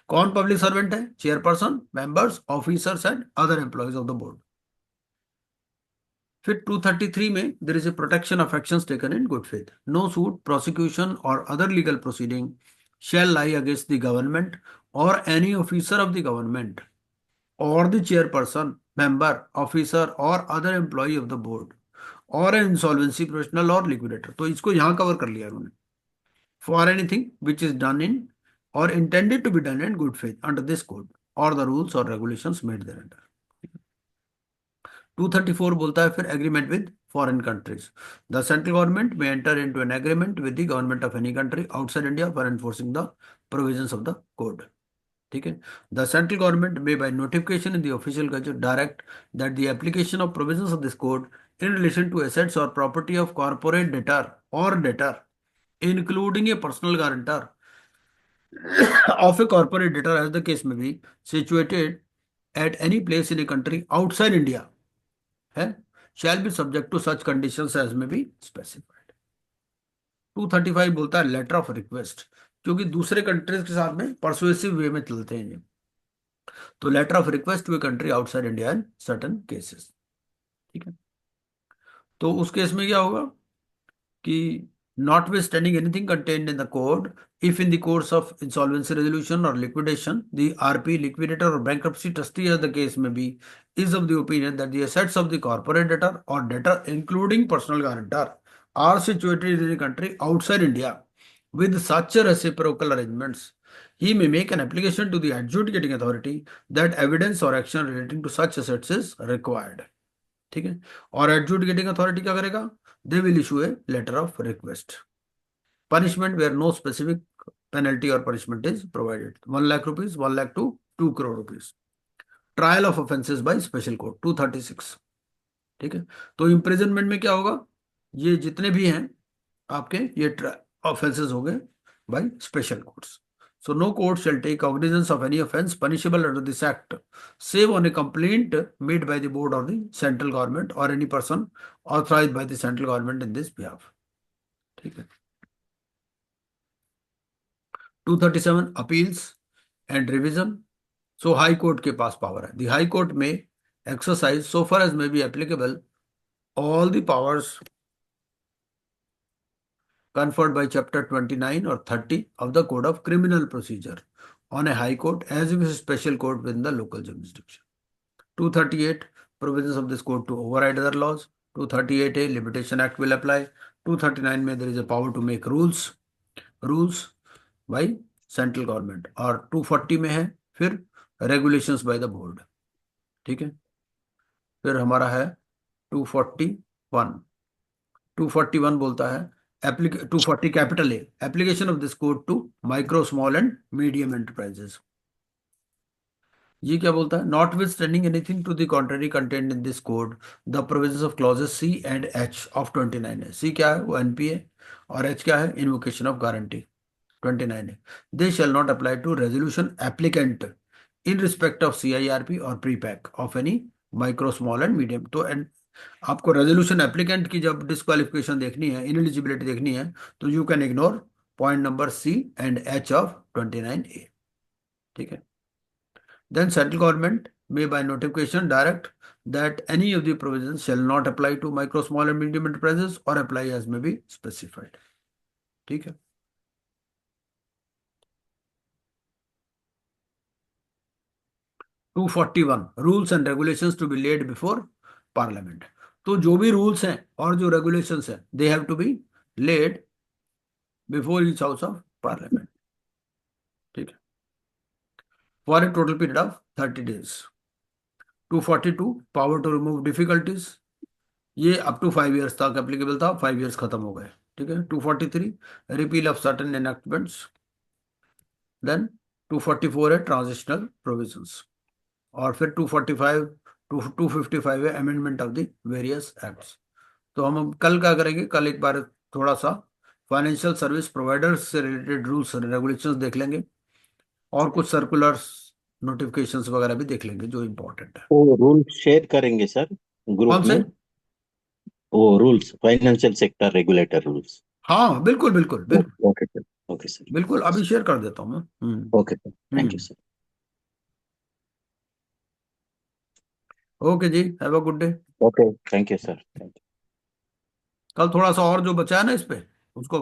कौन पब्लिक सर्वेंट है? Chairperson, members, officers and other employees of the board. फिर 233 में there is a protection of actions taken in good faith. No suit, prosecution और other legal proceeding shall lie against the government और any officer of the government और the chairperson, member, officer और other employee of the board और an insolvency professional और liquidator. तो इसको यहां cover कर लिया उन्होंने। For anything which is done in or intended to be done in good faith under this code or the rules or regulations made thereunder। 234 बोलता है फिर agreement with foreign countries। The central government may enter into an agreement with the government of any country outside India for enforcing the provisions of the code। ठीक है। The central government may by notification in the official gazette direct that the application of provisions of this code in relation to assets or property of corporate debtor or debtor including a personal guarantor of a corporate debtor as the case may be situated at any place in a country outside India है shall be subject to such conditions as may be specified। 235 बोलता है letter of request, क्योंकि दूसरे countries के साथ में persuasive वे में चलते हैं ये। तो letter of request to a country outside India in certain cases, ठीक है। तो उस केस में क्या होगा कि notwithstanding anything contained in the code, if in the course of insolvency resolution or liquidation, the RP, liquidator or bankruptcy trustee as the case may be, is of the opinion that the assets of the corporate debtor or debtor including personal guarantor are situated in a country outside India with such reciprocal arrangements, he may make an application to the adjudicating authority that evidence or action relating to such assets is required। ठीक है। और adjudicating authority क्या करेगा? They will issue a letter of request. Punishment where no specific penalty और punishment is provided. 1 lakh rupees, 1 lakh to 2 crore rupees. Trial of offences by special court 236। ठीक है। तो imprisonment में क्या होगा? ये जितने भी हैं आपके ये ऑफेंसेस हो गए by special courts. So no court shall take cognizance of any offence punishable under this act, save on a complaint made by the board or the central government or any person authorized by the central government in this behalf। ठीक है। 237 appeals and revision। So high court के पास power है। The high court may exercise so far as may be applicable all the powers conferred by chapter 29 or 30 of the code of criminal procedure on a high court as if a special court within the local jurisdiction। 238 provisions of this code to override other laws। 238A limitation act will apply। 239 में there is a power to make rules by central government और 240 में है फिर regulations by the board। ठीक है। फिर हमारा है 241 बोलता है 240 capital A application of this code to micro, small and medium enterprises। ये क्या बोलता है? Notwithstanding anything to the contrary content in this code the provisions of clauses C and H of 29 है। सी क्या है? वो NPA, और H क्या है? इन्वोकेशन ऑफ गारंटी 29 है। They shall not apply to resolution applicant in respect of CIRP और pre pack of any micro small and medium. तो आपको रेजोल्यूशन एप्लीकेंट की जब डिस्क्वालिफिकेशन देखनी है, इनएलिजिबिलिटी देखनी है, तो you can ignore point number C and H of 29A। ठीक है। Then central government may by notification direct that any of the provisions shall not apply to micro, small and medium enterprises or apply as may be specified. ठीक है। Two 41 rules and regulations to be laid before Parliament. तो जो भी rules हैं और जो regulations हैं, they have to be laid before each house of Parliament. ठीक है। For a total period of 30 days। 242 power to remove difficulties, ये अप टू 5 years तक एप्लीकेबल था, 5 years खत्म हो गए। ठीक है। 243 repeal of certain enactments. Then 244 है ट्रांजिशनल प्रोविजंस, और फिर 245 255 है amendment of the various acts. तो हम कल क्या करेंगे? कल एक बार थोड़ा सा फाइनेंशियल सर्विस प्रोवाइडर्स से रिलेटेड रूल्स एंड रेगुलेशंस देख लेंगे, और कुछ सर्कुलर्स नोटिफिकेशंस वगैरह भी देख लेंगे जो इंपॉर्टेंट है। वो रूल शेयर करेंगे सर ग्रुप कौन से? में, वो rules financial sector regulator rules. हाँ बिल्कुल बिल्कुल बिल्कुल ओके सर, ओके सर, बिल्कुल, अभी शेयर कर देता हूँ मैं। Okay sir, thank you sir. Okay जी, have a good day. Okay, thank you sir, thank you. कल थोड़ा सा और जो बचा है ना इस पे, उसको